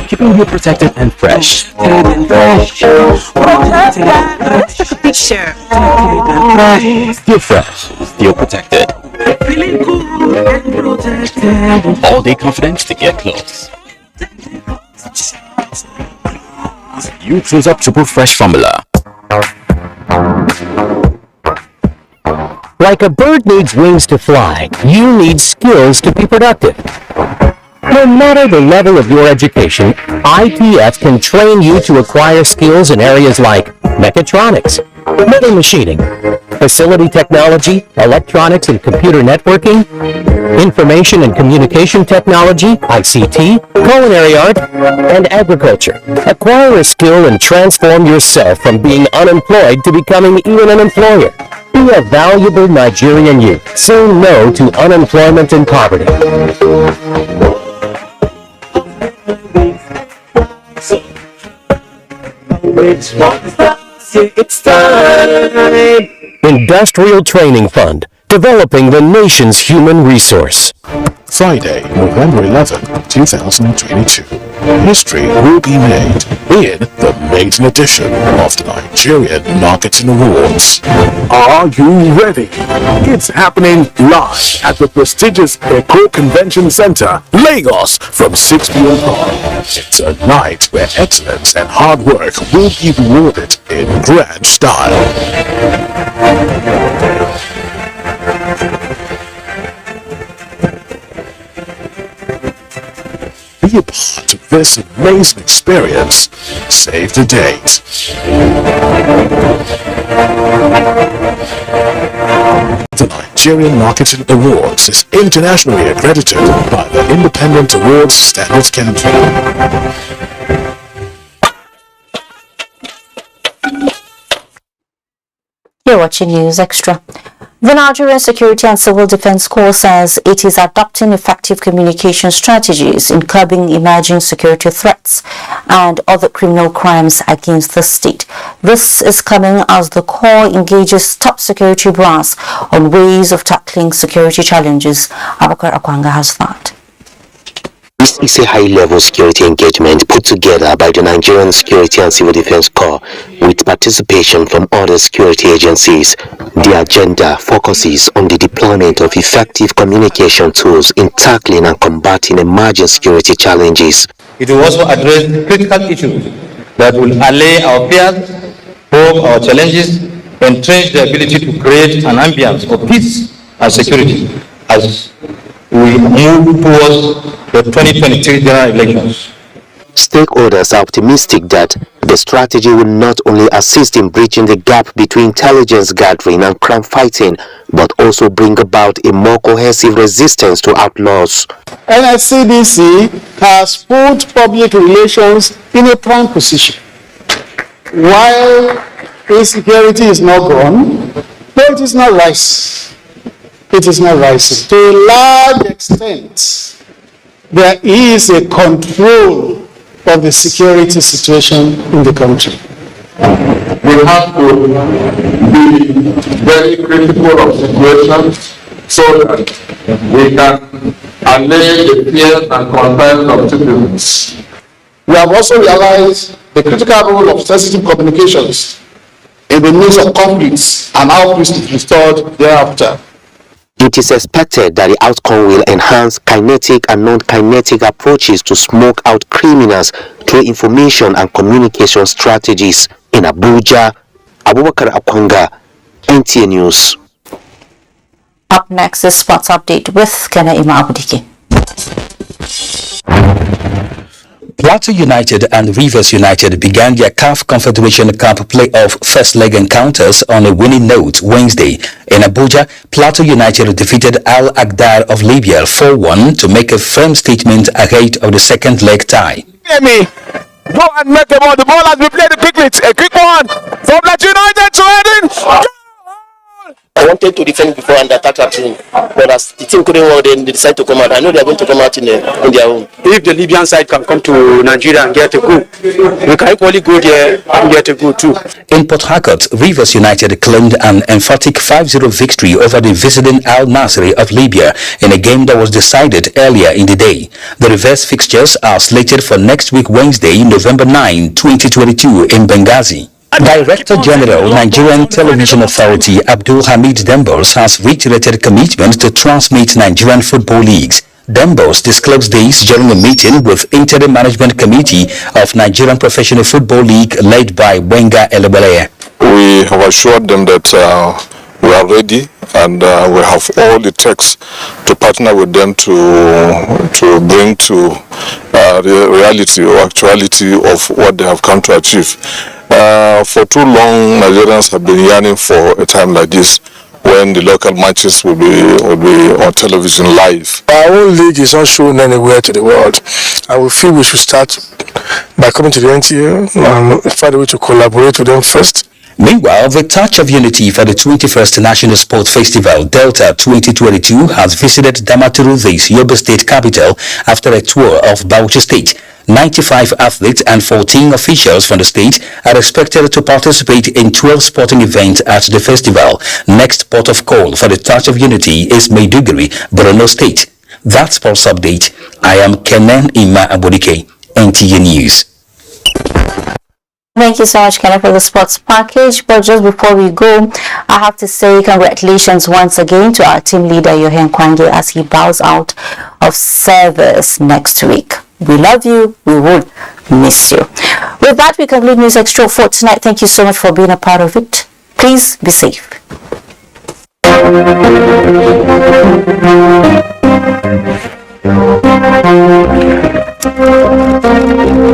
keeping you protected and fresh. Still fresh, still protected. Feeling cool and protected. All day confidence to get close. New Close Up Triple Fresh formula. Like a bird needs wings to fly, you need skills to be productive. No matter the level of your education, ITF can train you to acquire skills in areas like mechatronics, metal machining, facility technology, electronics and computer networking, information and communication technology, ICT, culinary art, and agriculture. Acquire a skill and transform yourself from being unemployed to becoming even an employer. Be a valuable Nigerian youth. Say no to unemployment and poverty. It's time. Industrial Training Fund, developing the nation's human resource. Friday, November 11, 2022. History will be made in the maiden edition of the Nigerian Marketing Awards. Are you ready? It's happening live at the prestigious Eco Convention Center, Lagos, from 6 p.m. It's a night where excellence and hard work will be rewarded in grand style. be a part of this amazing experience. Save the date. The Nigerian Marketing Awards is internationally accredited by the Independent Awards Standards Council. You're watching News Extra. The Nigerian Security and Civil Defense Corps says it is adopting effective communication strategies in curbing emerging security threats and other criminal crimes against the state. This is coming as the Corps engages top security brass on ways of tackling security challenges. Abubakar Akwanga has that. This is a high-level security engagement put together by the Nigerian Security and Civil Defense Corps with participation from other security agencies. The agenda focuses on the deployment of effective communication tools in tackling and combating emerging security challenges. It will also address critical issues that will allay our fears, probe our challenges, and entrench the ability to create an ambience of peace and security as we move towards the 2023 general elections. Stakeholders are optimistic that the strategy will not only assist in bridging the gap between intelligence gathering and crime fighting, but also bring about a more cohesive resistance to outlaws. NSCDC has put public relations in a prime position. While insecurity is not gone, but it is not rising. It is not rising. To a large extent, there is a control of the security situation in the country. We have to be very critical of situations so that we can allay the fears and concerns of citizens. We have also realized the critical role of sensitive communications in the midst of conflicts and how peace is restored thereafter. It is expected that the outcome will enhance kinetic and non-kinetic approaches to smoke out criminals through information and communication strategies. In Abuja, Abubakar Akwanga, NTA News. Up next is Sports Update with Kena Ima Abudike. Plateau United and Rivers United began their CAF Confederation Cup playoff first leg encounters on a winning note Wednesday. In Abuja, Plateau United defeated Al Agdar of Libya 4-1 to make a firm statement ahead of the second leg tie. Hear me. Go and make the ball. The ball has been played quickly. A quick one from Plateau United to Eden. I wanted to defend before and attack that team, but as the team couldn't work, then they decided to come out. I know they are going to come out in their own. If the Libyan side can come to Nigeria and get a goal, we can equally go there and get a goal too. In Port Harcourt, Rivers United claimed an emphatic 5-0 victory over the visiting Al Nasri of Libya in a game that was decided earlier in the day. The reverse fixtures are slated for next week Wednesday, November 9, 2022 in Benghazi. Director General, Nigerian Television Authority Abdul Hamid Dembos has reiterated commitment to transmit Nigerian football leagues. Dembos disclosed this during a meeting with Interim Management Committee of Nigerian Professional Football League led by Wenga Elebele. We have assured them that we are ready and we have all it takes to partner with them to bring to the reality or actuality of what they have come to achieve. For too long, Nigerians have been yearning for a time like this when the local matches will be on television live. Our own league is not shown anywhere to the world. I will feel we should start by coming to the NTA and find a way to collaborate with them first. Meanwhile, the Touch of Unity for the 21st National Sport Festival Delta 2022 has visited Damaturu, the Yobe State capital, after a tour of Bauchi State. 95 athletes and 14 officials from the state are expected to participate in 12 sporting events at the festival. Next port of call for the Touch of Unity is Maiduguri, Borno State. That's Sports Update. I am Kenan Ima Abudike, NTA News. Thank you so much, Kenneth, for the sports package. But just before we go, I have to say congratulations once again to our team leader, Yohen Kwange, as he bows out of service next week. We love you. We will miss you. With that, we conclude News Extra for tonight. Thank you so much for being a part of it. Please be safe.